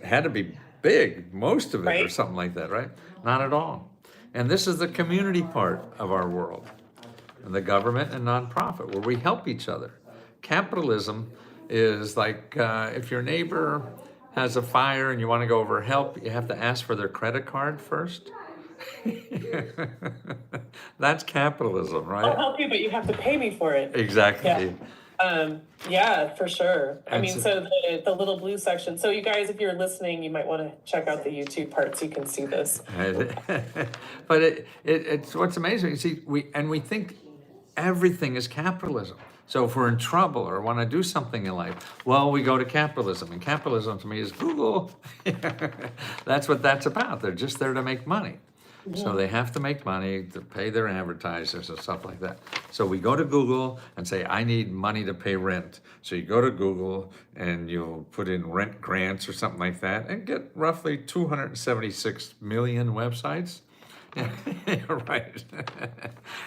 had to be big, most of it, or Right. something like that, right? Not at all. And this is the community part of our world, and the government and nonprofit, where we help each other. Capitalism is like if your neighbor has a fire and you want to go over help, you have to ask for their credit card first. That's capitalism, I'll right? help you, but you have to pay me for it. Exactly. Yeah, for sure. I And mean, so the little blue section, so you guys, if you're listening, you might want to check out the YouTube part so you can see this. But it's what's amazing. You see, we think everything is capitalism. So if we're in trouble or want to do something in life, well, we go to capitalism. And capitalism to me is Google. That's what that's about. They're just there to make money. So they have to make money to pay their advertisers and stuff like that. So we go to Google and say, I need money to pay rent. So you go to Google and you'll put in rent grants or something like that and get roughly 276 million websites. Right.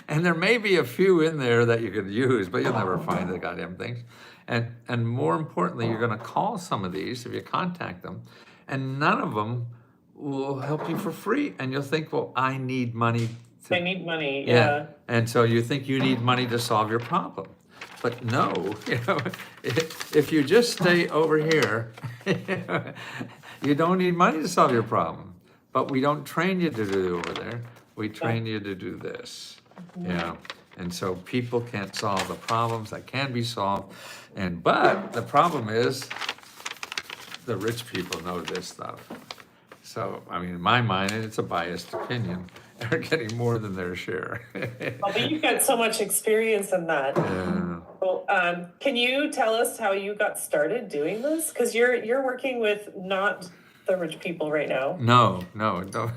And there may be a few in there that you could use, but you'll never find the goddamn things. And more importantly, you're going to call some of these if you contact them, and none of them will help you for free. And you'll think, well, I need money. I need money, yeah. And so you think you need money to solve your problem. But no, if you just stay over here, you don't need money to solve your problem. But we don't train you to do over there. We train you to do this. Yeah. And so people can't solve the problems that can be solved. But the problem is the rich people know this stuff. So, I mean, in my mind, and it's a biased opinion, they're getting more than their share. Well, but you've got so much experience in that. Yeah. Well, can you tell us how you got started doing this? Because you're working with not the rich people right now. No,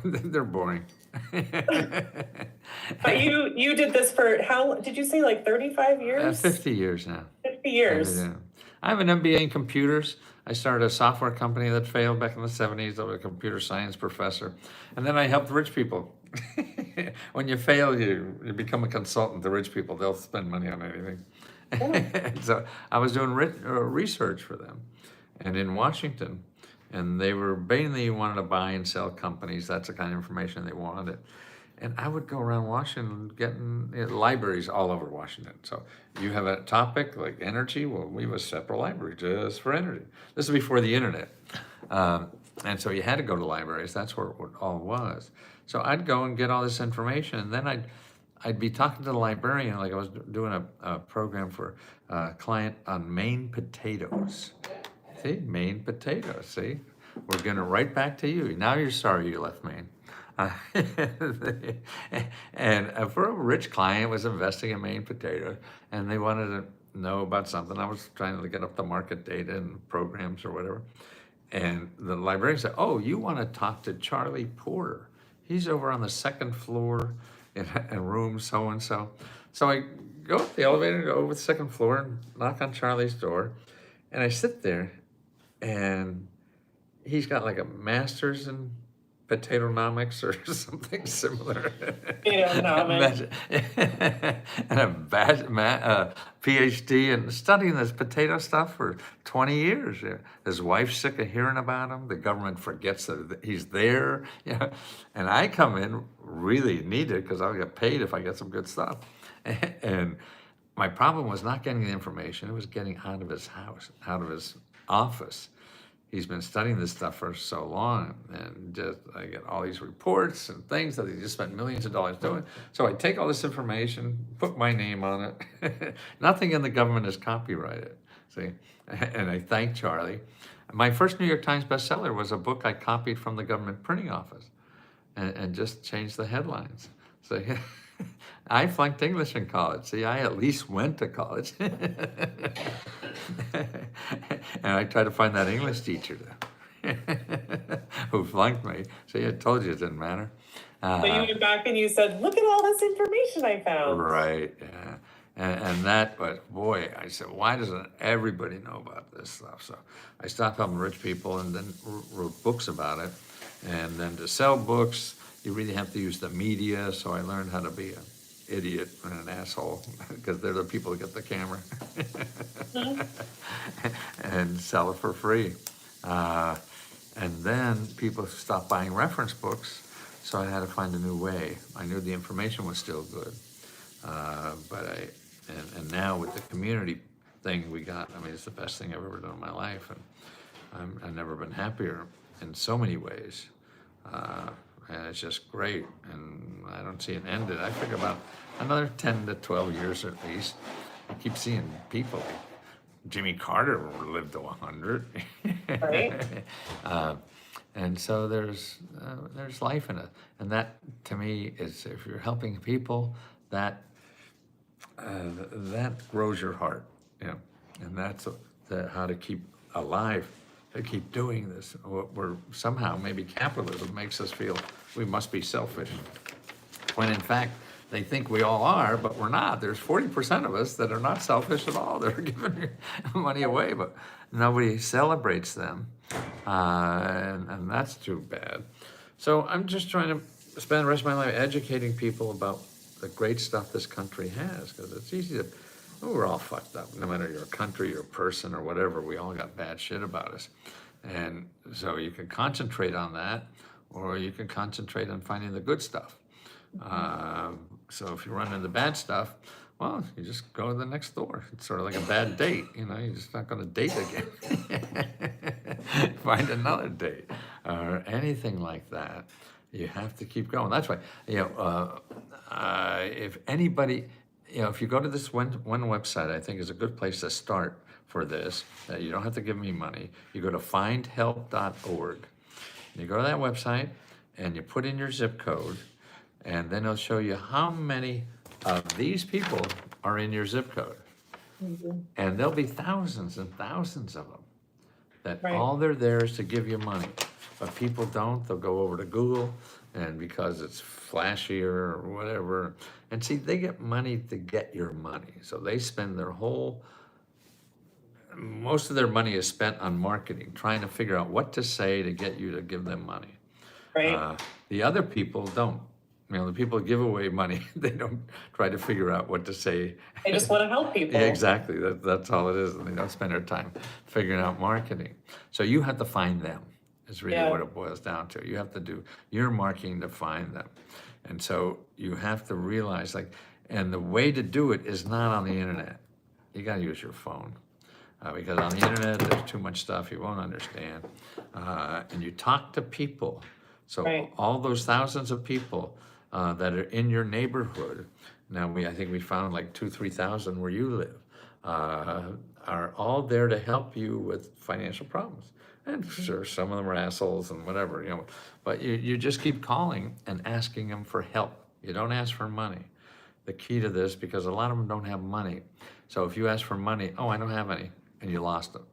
they're boring. But you did this for how, did you say like 35 years? 50 years now. 50 years. Yeah. I have an MBA in computers. I started a software company that failed back in the 70s. I was a computer science professor. And then I helped rich people. When you fail, you become a consultant to rich people. They'll spend money on anything. So I was doing research for them. And in Washington, and they were mainly wanted to buy and sell companies. That's the kind of information they wanted. And I would go around Washington getting libraries all over Washington. So you have a topic like energy, well, we have a separate library just for energy. This is before the internet. And so you had to go to libraries. That's where it all was. So I'd go and get all this information, and then I'd be talking to the librarian, like I was doing a program for a client on Maine potatoes. See, Maine potatoes, see? We're gonna right back to you. Now you're sorry you left Maine. And for a rich client was investing in Maine potato, and they wanted to know about something. I was trying to get up the market data and programs or whatever. And the librarian said, oh, you want to talk to Charlie Porter. He's over on the second floor in room so-and-so. So I go up the elevator, go over the second floor and knock on Charlie's door. And I sit there, and he's got like a master's in potatonomics or something similar. Potatonomics. And a PhD in studying this potato stuff for 20 years. His wife's sick of hearing about him. The government forgets that he's there. And I come in really needed because I'll get paid if I get some good stuff. And my problem was not getting the information. It was getting out of his house, out of his office. He's been studying this stuff for so long, and just I get all these reports and things that he just spent millions of dollars doing. So I take all this information, put my name on it. Nothing in the government is copyrighted, see? And I thank Charlie. My first New York Times bestseller was a book I copied from the government printing office and just changed the headlines. So I flunked English in college. See, I at least went to college. And I tried to find that English teacher who flunked me. See, I told you it didn't matter. But you went back and you said, look at all this information I found. Right, yeah. And that was, boy, I said, why doesn't everybody know about this stuff? So I stopped helping rich people and then wrote books about it. And then to sell books, you really have to use the media. So I learned how to be an idiot and an asshole because they're the people that get the camera and sell it for free. And then people stopped buying reference books. So I had to find a new way. I knew the information was still good. And now with the community thing we got, I mean, it's the best thing I've ever done in my life. And I've never been happier in so many ways. And it's just great. And I don't see an end to it. I figure about another 10 to 12 years at least. I keep seeing people. Jimmy Carter lived to 100. Right. And so there's life in it, and that to me is, if you're helping people, that grows your heart, and that's how to keep alive, to keep doing this. We're somehow, maybe capitalism makes us feel we must be selfish, when in fact they think we all are, but we're not. There's 40% of us that are not selfish at all. They're giving money away, but nobody celebrates them. And that's too bad. So I'm just trying to spend the rest of my life educating people about the great stuff this country has, because it's easy to, we're all fucked up, no matter your country, your person, or whatever. We all got bad shit about us. And so you can concentrate on that, or you can concentrate on finding the good stuff. So if you run into bad stuff, well, you just go to the next door. It's sort of like a bad date, you're just not gonna date again. Find another date, or anything like that. You have to keep going. That's why, if anybody, if you go to this one website, I think is a good place to start for this. You don't have to give me money. You go to findhelp.org. You go to that website and you put in your zip code, and then it'll show you how many of these people are in your zip code. Mm-hmm. And there'll be thousands and thousands of them that all they're there is to give you money. But people don't. They'll go over to Google, and because it's flashier or whatever, and see, they get money to get your money. So they spend most of their money is spent on marketing, trying to figure out what to say to get you to give them money. Right. The other people don't. The people who give away money, they don't try to figure out what to say. They just want to help people. Yeah, exactly. That's all it is. And they don't spend their time figuring out marketing. So you have to find them, is really what it boils down to. You have to do your marketing to find them. And so you have to realize, and the way to do it is not on the internet. You got to use your phone. Because on the internet, there's too much stuff you won't understand. And you talk to people. So all those thousands of people that are in your neighborhood, now I think we found like 2,000-3,000 where you live, are all there to help you with financial problems. And sure, some of them are assholes and whatever, but you just keep calling and asking them for help. You don't ask for money. The key to this, because a lot of them don't have money. So if you ask for money, I don't have any, and you lost them,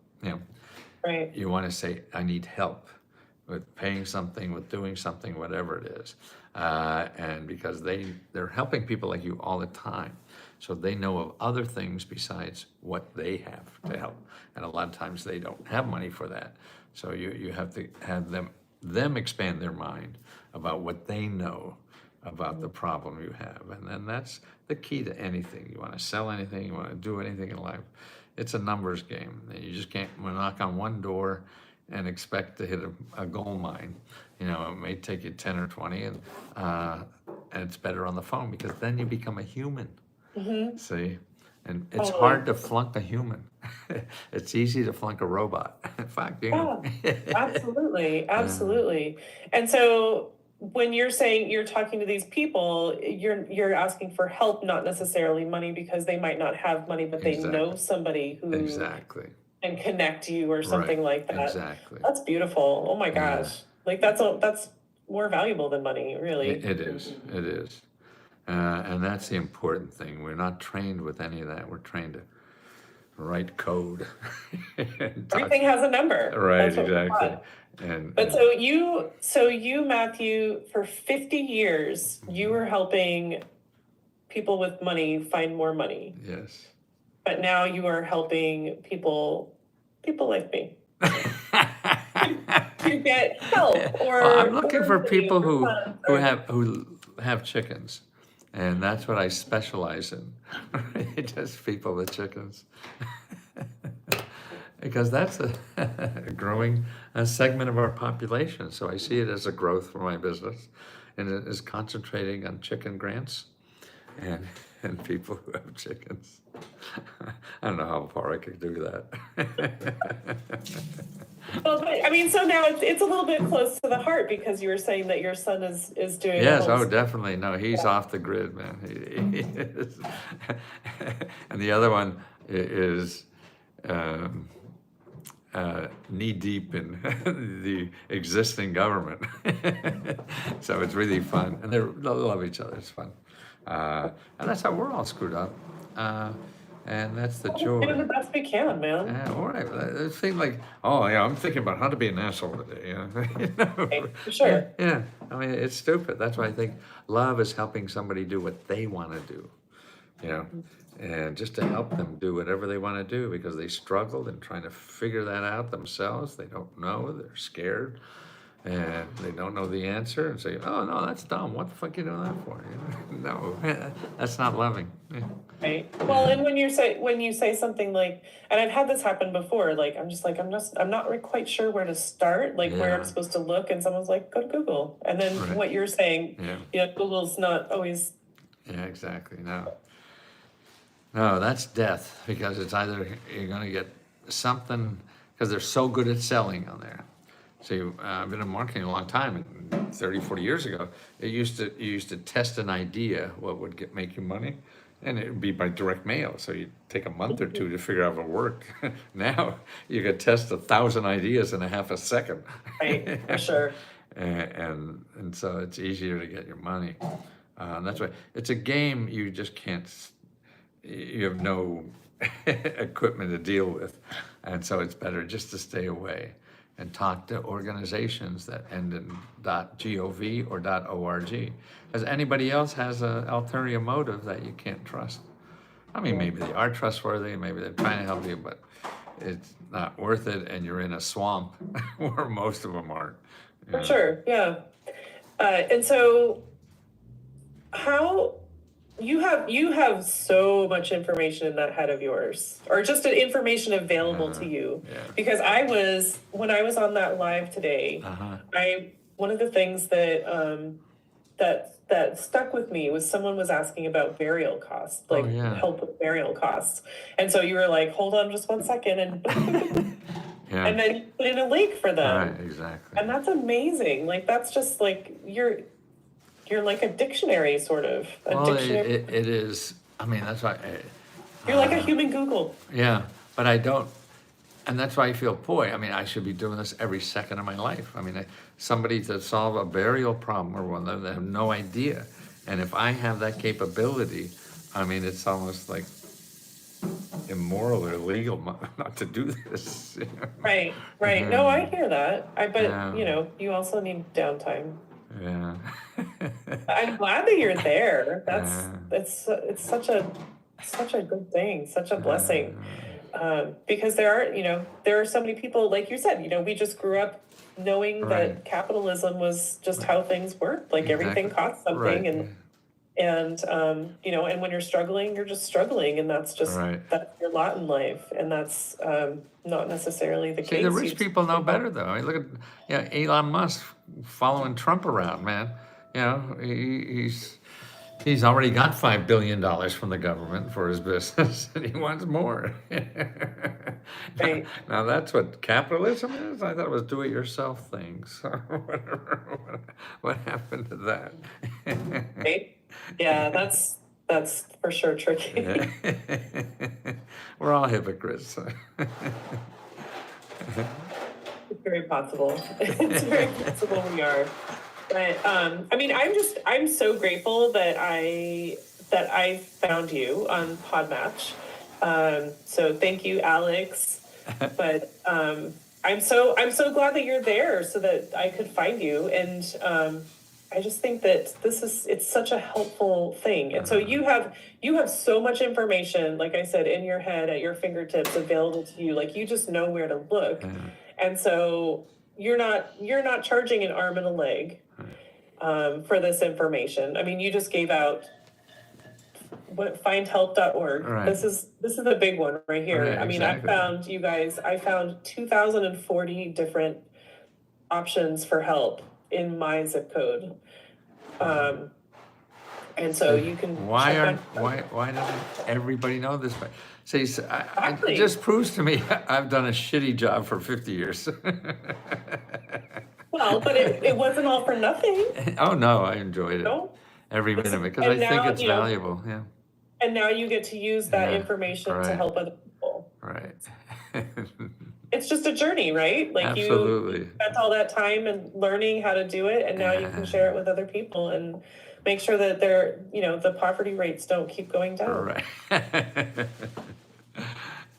you want to say, I need help with paying something, with doing something, whatever it is. And because they're helping people like you all the time. So they know of other things besides what they have to help. And a lot of times they don't have money for that. So you have to have them expand their mind about what they know about the problem you have. And then that's the key to anything. You want to sell anything, you want to do anything in life. It's a numbers game. You just can't knock on one door and expect to hit a gold mine. It may take you 10 or 20, and it's better on the phone, because then you become a human. Mm-hmm. See? And it's hard to flunk a human. It's easy to flunk a robot. In fact, absolutely, absolutely. And so when you're saying you're talking to these people, you're asking for help, not necessarily money, because they might not have money, but they know somebody who and connect you or something like that. Exactly. That's beautiful. Oh my gosh. That's more valuable than money, really. It is. And that's the important thing. We're not trained with any of that. We're trained to write code. and talk- Everything has a number. Right, That's what we're exactly. taught. And, But so you, Matthew, for 50 years, you were helping people with money find more money. yes. But now you are helping people like me, to get help or. Well, I'm looking for or people who funds who or- have chickens, and that's what I specialize in. Just people with chickens, because that's a growing segment of our population. So I see it as a growth for my business, and it is concentrating on chicken grants, and people who have chickens. I don't know how far I could do that. Well, but, I mean, so now it's a little bit close to the heart because you were saying that your son is doing. Yes, the oh, homeschool. definitely. No, he's off the grid, man. He is. And the other one is knee deep in the existing government. So it's really fun. And they love each other. It's fun. And that's how we're all screwed up. And that's the We're doing the joy. best we can, man. Yeah, all right. It seems like, oh, yeah, I'm thinking about how to be an asshole today. You know? Right, for sure. Yeah, I mean, it's stupid. That's why I think love is helping somebody do what they want to do, you know, and just to help them do whatever they want to do because they struggled and trying to figure that out themselves. They don't know, they're scared, and they don't know the answer and say, oh, no, that's dumb. What the fuck you doing that for? You know? No, that's not loving. Yeah. Right. Well, and when you say something like, and I've had this happen before, like I'm not quite sure where to start, like where I'm Yeah. supposed to look, and someone's like, go to Google, and then Right. what you're saying, Yeah. Google's not always. Yeah, exactly. No, that's death because it's either you're going to get something because they're so good at selling on there. See, I've been in marketing a long time, and 30, 40 years ago, you used to test an idea, what would make you money, and it would be by direct mail. So you'd take a month or two to figure out if it worked. Now you could test 1,000 ideas in a half a second. Right, for sure. And so it's easier to get your money. That's why it's a game you just can't. You have no equipment to deal with, and so it's better just to stay away and talk to organizations that end in .gov or .org, because anybody else has an ulterior motive that you can't trust. I mean, maybe they are trustworthy, maybe they're trying to help you, but it's not worth it, and you're in a swamp where most of them aren't. you For know. sure, yeah. And so, how you have so much information in that head of yours, or just information available to you. Yeah. Because when I was on that live today, one of the things that stuck with me was someone was asking about burial costs, like yeah. help with burial costs, and so you were like, hold on just 1 second, and Yeah. and then you put in a link for them. Right, exactly. And that's amazing. Like that's just like you're like a dictionary, sort of. Well, Dictionary. it is. I mean, that's why. You're like a human Google. Yeah, but I don't, and that's why I feel, boy, I mean, I should be doing this every second of my life. I mean, somebody to solve a burial problem or one that they have no idea, and if I have that capability, I mean, it's almost like immoral or illegal not to do this. Right. No, I hear that. But Yeah. you also need downtime. Yeah. I'm glad that you're there. Yeah. It's such a good thing, such a blessing. Because there are so many people, like you said, we just grew up knowing Right. that capitalism was just how things worked. Like everything Exactly. costs something, Right. and when you're struggling, you're just struggling, and that's just Right. that's your lot in life, and that's not necessarily the See, case. the rich people know better, though. I mean, look at Elon Musk following Trump around, man. He's already got $5 billion from the government for his business, and he wants more. Right. Now that's what capitalism is. I thought it was do-it-yourself things. What happened to that? Right? Yeah, that's for sure tricky. We're all hypocrites. It's very possible. It's very possible we are. But I mean, I'm so grateful that I found you on Podmatch. So thank you, Alex. But I'm so glad that you're there so that I could find you. And I just think that it's such a helpful thing. And so you have so much information, like I said, in your head, at your fingertips, available to you. Like you just know where to look. And so you're not charging an arm and a leg for this information. I mean, you just gave out findhelp.org. Right. This is a big one right here. Right, I mean, exactly. I found 2,040 different options for help in my zip code. And so you can Why check why doesn't everybody know this? See, Exactly. it just proves to me I've done a shitty job for 50 years. well, but it wasn't all for nothing. Oh no, I enjoyed it. No? Every minute of it, because And I think now, it's valuable, yeah. And now you get to use that Yeah, information to right. help other people. Right. It's just a journey, right? Like Absolutely. you spent all that time and learning how to do it, and now you can share it with other people and make sure that the poverty rates don't keep going down. Right.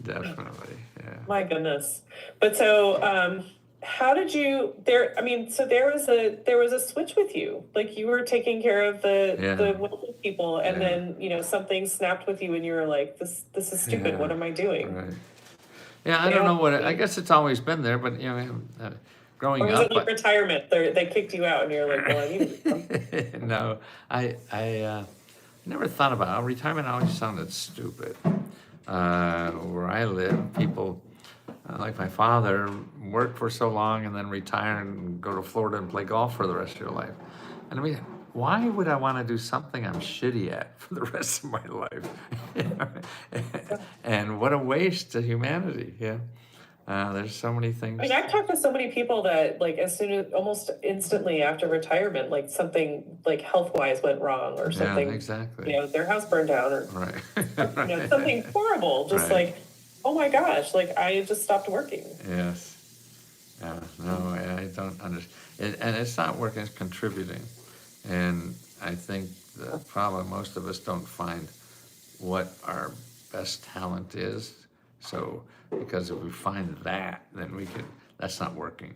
Definitely, yeah. My goodness. But so, how did you so there was a switch with you. Like you were taking care of the wealthy people, and then, something snapped with you and you were like, this is stupid. Yeah. What am I doing? Right. Yeah, I don't know I guess it's always been there, but growing Or was up. it like retirement? They kicked you out and you're like, well, I need to No, I never thought about it. Retirement always sounded stupid. Where I live, people like my father worked for so long and then retire and go to Florida and play golf for the rest of your life. And I mean, why would I want to do something I'm shitty at for the rest of my life? And what a waste to humanity, yeah. There's so many things. I mean, I've talked to so many people that, like, as soon as almost instantly after retirement, like something like health-wise went wrong or something. Yeah, exactly. Their house burned down or Right. something horrible. Just Right. like, oh my gosh, like I just stopped working. Yes. No, I don't understand. And it's not working, it's contributing. And I think the problem, most of us don't find what our best talent is. So, because if we find that, then that's not working.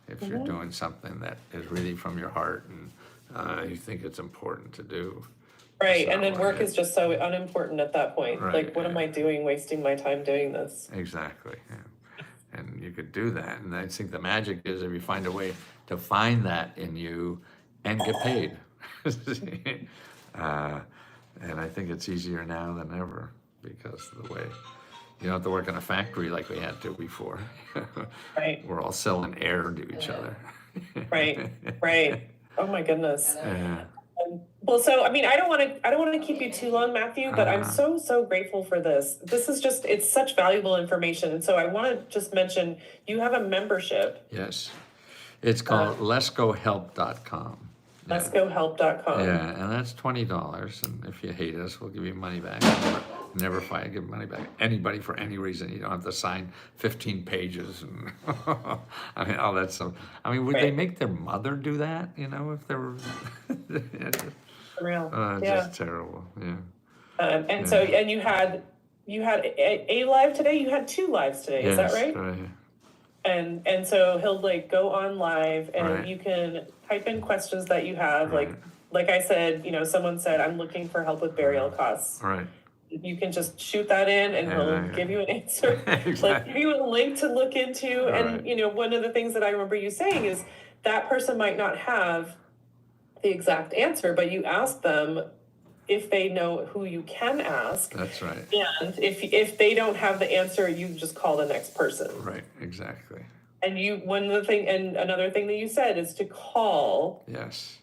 If you're doing something that is really from your heart and you think it's important to do. Right, It's and not then work working. is just so unimportant at that point. Right, Like, what am I doing wasting my time doing this? Exactly, yeah. And you could do that. And I think the magic is if you find a way to find that in you and get paid. And I think it's easier now than ever because of the way you don't have to work in a factory like we had to before. Right. We're all selling air to each other. Right. Oh my goodness. Yeah. Well, so I mean, I don't want to keep you too long, Matthew, but I'm so grateful for this. This is it's such valuable information, and so I want to just mention you have a membership. Yes. It's called leskohelp.com. Leskohelp.com. Yeah, and that's $20, and if you hate us, we'll give you money back. Never give money back. Anybody for any reason. You don't have to sign 15 pages. And I mean, all that stuff. I mean, would they make their mother do that? If they were. For real. Just terrible. Yeah. And so, and you had a live today. You had 2 lives today. Is that right? Right. And so he'll go on live and Right. you can type in questions that you have. Right. Like I said, someone said, I'm looking for help with burial costs. Right. You can just shoot that in and he'll give you an answer. Exactly. Give you a link to look into. And, Right. One of the things that I remember you saying is that person might not have the exact answer, but you ask them if they know who you can ask. That's right. And if they don't have the answer, you just call the next person. Right, exactly. And another thing that you said is to call, Yes.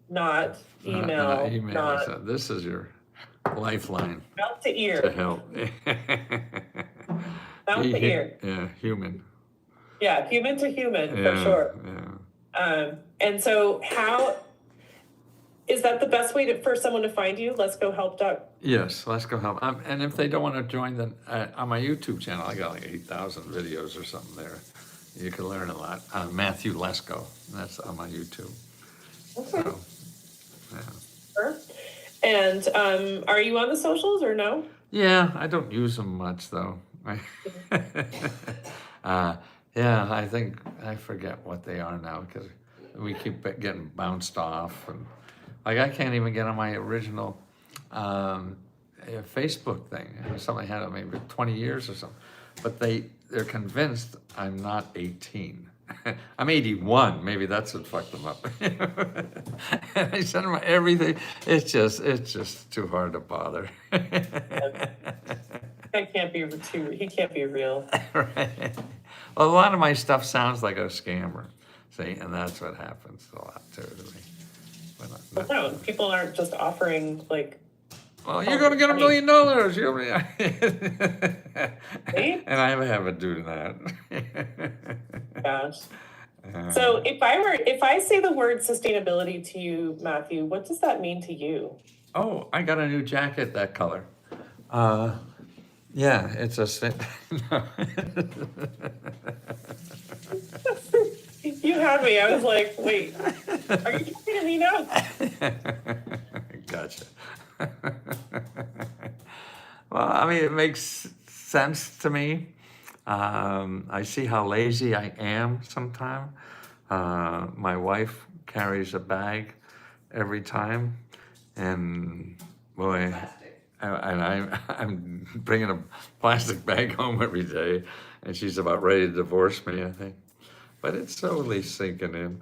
not email, Not email. not So this is your lifeline mouth to to ear. help. Mouth to ear. Yeah, human. Yeah, human to human, for Yeah, sure. Yeah. And so how is that the best way for someone to find you? Let's go help. Yes, let's go help. And if they don't want to join on my YouTube channel, I got like 8,000 videos or something there. You can learn a lot. Matthew Lesko, that's on my YouTube. Okay. So, yeah. Sure. And are you on the socials or no? Yeah, I don't use them much though. Yeah, I think I forget what they are now because we keep getting bounced off, and like I can't even get on my original Facebook thing. It was something I had maybe 20 years or something, but they're convinced I'm not 18. I'm 81. Maybe that's what fucked them up. And I send them everything. It's just too hard to bother. He can't be real. Right. Well, a lot of my stuff sounds like a scammer. See, and that's what happens a lot too to me. But No, people aren't just offering like. well, you're gonna get $1 million. Right? And I haven't do that. Gosh. So if I say the word sustainability to you, Matthew, what does that mean to you? Oh, I got a new jacket that color. Yeah, it's a. No. You had me. I was like, wait, are you talking to me now? Gotcha. Well, I mean, it makes sense to me. I see how lazy I am sometimes. My wife carries a bag every time, and boy, Plastic. and I'm bringing a plastic bag home every day, and she's about ready to divorce me, I think. But it's slowly sinking in.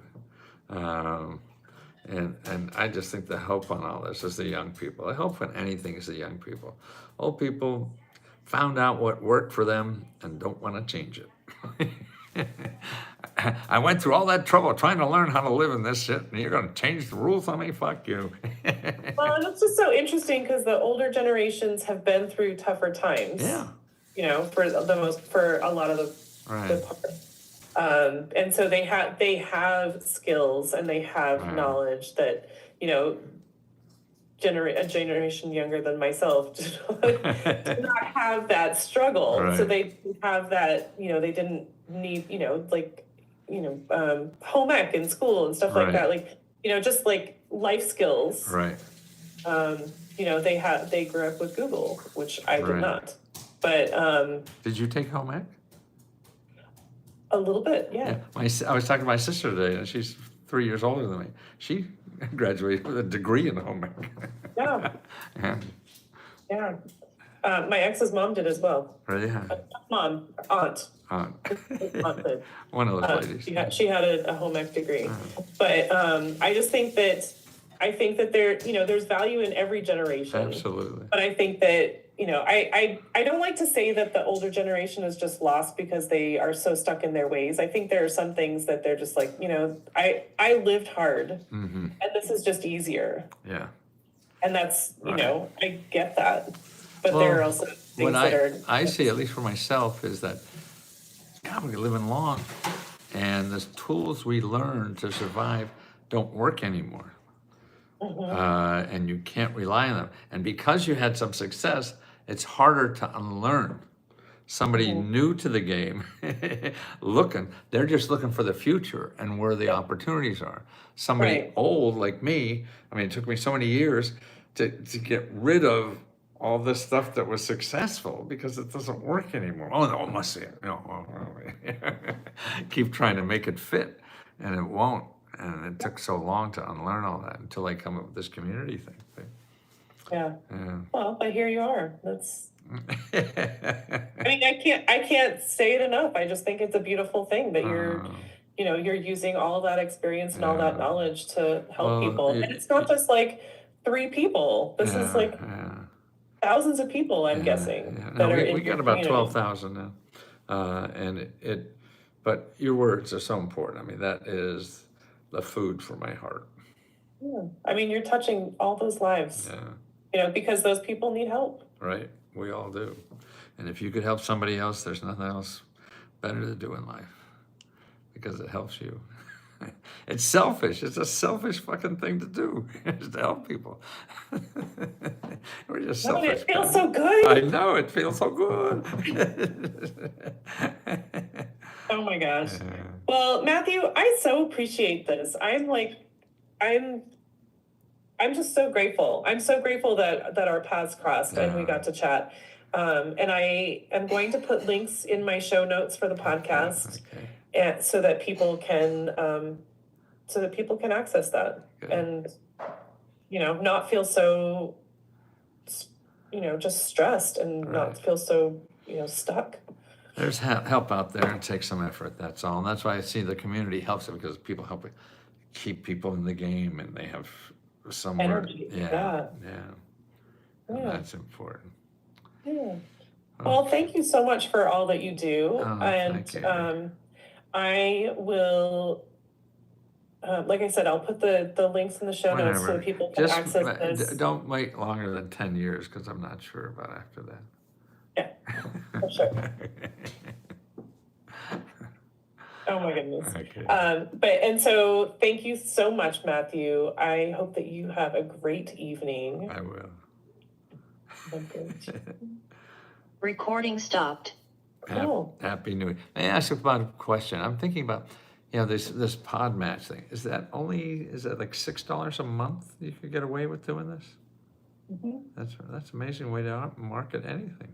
And I just think the help on all this is the young people. The help in anything is the young people. Old people found out what worked for them and don't want to change it. I went through all that trouble trying to learn how to live in this shit, and you're going to change the rules on me? Fuck you. Well, and it's just so interesting because the older generations have been through tougher times. Yeah. You know, for a lot of the Right. part. And so they have skills and they have Right. knowledge that, you know, a generation younger than myself did not have that struggle. Right. So they have that, you know, they didn't need, you know, like, home ec in school and stuff like Right. that. Like, you know, just like life skills. Right. You know, they grew up with Google, which I did Right. not. But Did you take home ec? a little bit, yeah. I was talking to my sister today, and she's 3 years older than me. She graduated with a degree in home ec. Yeah. Yeah. Yeah. My ex's mom did as well. Really? Aunt. Aunt. Aunt did. One of those ladies. She had a home ec degree. But I just think that there, you know, there's value in every generation. Absolutely. But I think that, you know, I don't like to say that the older generation is just lost because they are so stuck in their ways. I think there are some things that they're just like, you know, I lived hard Mm-hmm. and this is just easier. Yeah. And that's, you Right. know, I get that. But Well, there are also things What that are. I see, at least for myself, is that, God, we're living long, and the tools we learn to survive don't work anymore. And you can't rely on them. And because you had some success, it's harder to unlearn. Somebody new to the game, they're just looking for the future and where the opportunities are. Somebody Right. old like me, I mean, it took me so many years to get rid of all this stuff that was successful because it doesn't work anymore. Oh no, it must be. No, keep trying to make it fit, and it won't. And it took so long to unlearn all that until I come up with this community thing. Yeah. Yeah. Well, but here you are. That's. I mean, I can't say it enough. I just think it's a beautiful thing that you're, you know, you're using all that experience and all that knowledge to help Well, people. And it's not just like 3 people. This is like thousands of people, I'm guessing. Yeah. That No, are in we your got about community. 12,000 now, and but your words are so important. I mean, that is the food for my heart. Yeah. I mean, you're touching all those lives, Yeah, you know, because those people need help. right. We all do. And if you could help somebody else, there's nothing else better to do in life because it helps you. It's selfish. It's a selfish fucking thing to do, is to help people. We're just No, but selfish. it feels guys. so good. I know, it feels so good. Oh my gosh. Yeah. Well, Matthew, I so appreciate this. I'm just so grateful. I'm so grateful that our paths crossed and we Yeah. got to chat. And I am going to put links in my show notes for the podcast, Okay. and so that people can access that Good. and not feel so just stressed and Right. not feel so stuck. There's help out there. It takes some effort. That's all. And that's why I see the community helps it, because people help keep people in the game, and they have somewhere. Energy. Yeah. And Yeah. that's important. Yeah. Well, thank you so much for all that you do. Oh, And thank you. I will, like I said, I'll put the links in the show notes so Whatever. that people can Just access this. don't wait longer than 10 years, because I'm not sure about after that. Yeah, for sure. Oh my goodness. Okay. And so thank you so much, Matthew. I hope that you have a great evening. I will. Recording stopped. Cool. Happy New Year. May I ask about a question? I'm thinking about, this pod match thing. Is that like $6 a month you could get away with doing this? Mm-hmm. That's an amazing way to market anything.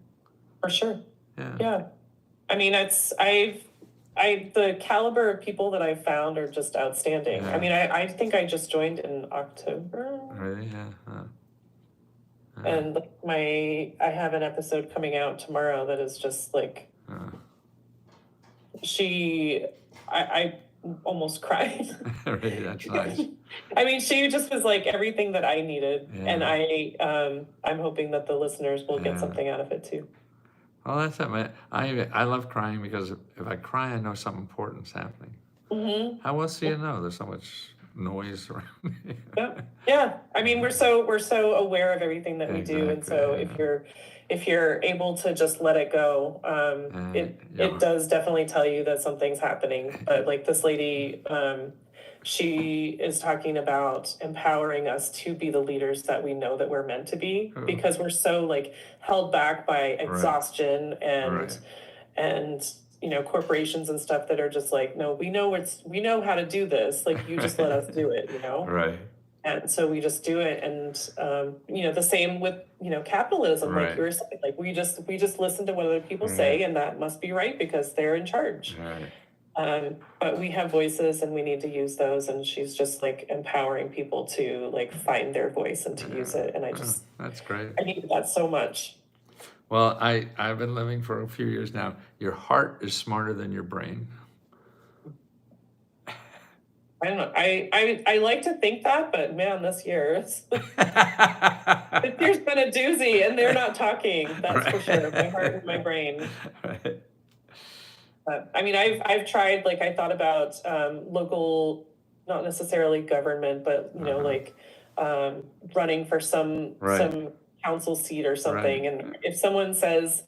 For sure. Yeah. Yeah. I mean, the caliber of people that I've found are just outstanding. Yeah. I mean, I think I just joined in October. Really? Yeah. And I have an episode coming out tomorrow that is just like, I almost cried. Really, that's nice. I mean, she just was like everything that I needed. Yeah. And I'm hoping that the listeners will get Yeah. something out of it too. Well, that's it, man. I love crying, because if I cry, I know something important's happening. Mm-hmm. How else do you know? There's so much noise around here. Yeah. I mean, we're so aware of everything that we do, and so Exactly, if you're able to just let it go, it does definitely tell you that something's happening. But like this lady, she is talking about empowering us to be the leaders that we know that we're meant to be, because we're so like held back by exhaustion and corporations and stuff that are just like, no, we know how to do this. Like, you just let us do it, Right. And so we just do it. And, the same with, capitalism, like you were saying, like we just listen to what other people say, and that must be right because they're in charge. Right. But we have voices and we need to use those. And she's just like empowering people to like find their voice and to use it. And That's great. I need that so much. Well, I've been living for a few years now. Your heart is smarter than your brain. I don't know. I like to think that, but man, this year's been a doozy, and they're not talking. That's for sure. My heart and my brain. Right. I mean, I've tried. Like, I thought about local, not necessarily government, but like running for some council seat or something. And if someone says,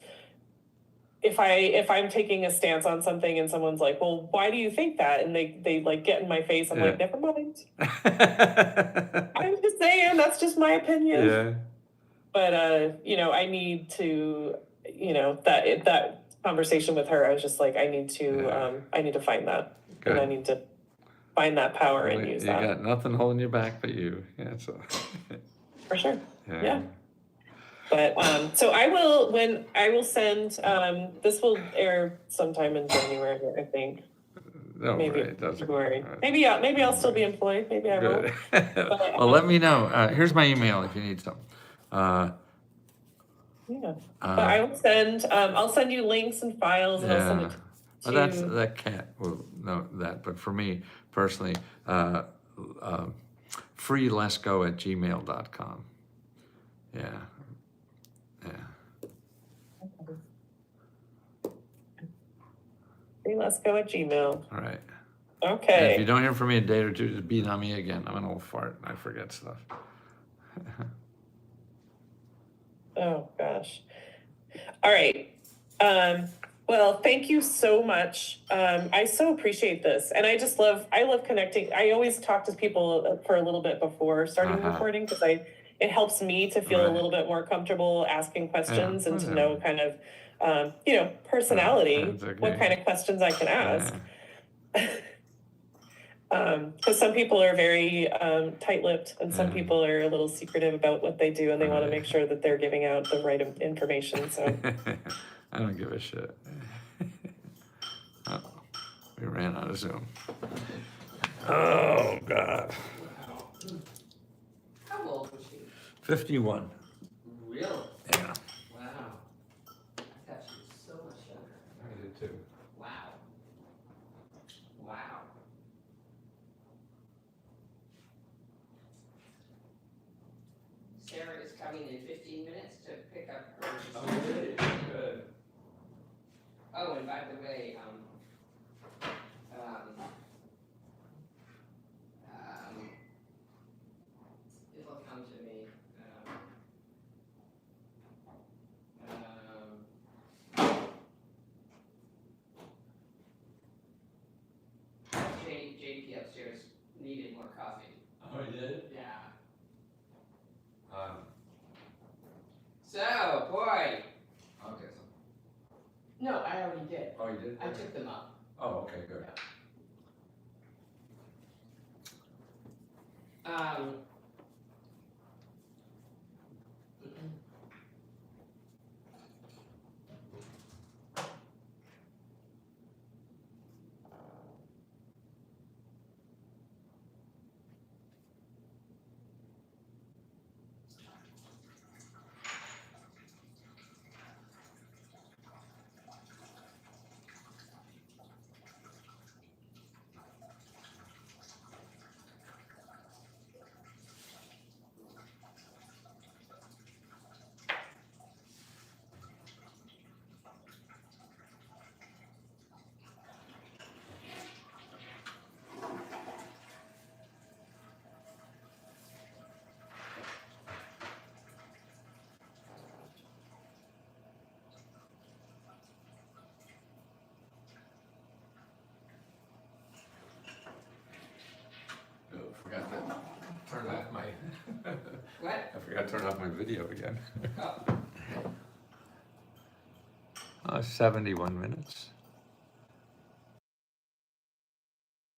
if I'm taking a stance on something and someone's like, well, why do you think that? And they like get in my face, I'm like, never mind. I'm just saying, that's just my opinion. Yeah. But, I need to, that conversation with her, I was just like, I need to find that. Good. And I need to find that power and use that. You got nothing holding you back but you. Yeah, so. For sure. Yeah. But so I will send, this will air sometime in January, I think. No, Maybe it doesn't. February. Maybe I'll still be employed. Maybe I won't. Well, let me know. Here's my email if you need some. Yeah. But I'll send you links and files, and I'll send it to Well, that can't. Well, no, that. But for me personally, freelesko@gmail.com. Yeah. Lesko@gmail. All right. Okay. And if you don't hear from me a day or two, just beat on me again. I'm an old fart and I forget stuff. Oh gosh. All right. Well, thank you so much. I so appreciate this, and I love connecting. I always talk to people for a little bit before starting recording, because it helps me to feel a little bit more comfortable asking questions and to know kind of personality, That's okay. what kind of questions I can ask. Yeah. Because some people are very tight-lipped, and some Yeah. people are a little secretive about what they do, and they want to Right. make sure that they're giving out the right information. So I don't give a shit. Oh, we ran out of Zoom. Oh, God. How old was she? 51. Really? Yeah. Wow. I thought she was so much younger. I did too. Wow. Wow. Sarah is coming in 15 minutes to pick up her. Good. Oh, and by the way, it'll come to me. JP upstairs needed more coffee. Oh, you did? Yeah. Um, So, boy. okay. No, I already did. Oh, you did? I took them up. Oh, okay, good. Oh, forgot to turn off my. What? I forgot to turn off my video again. Oh. 71 minutes.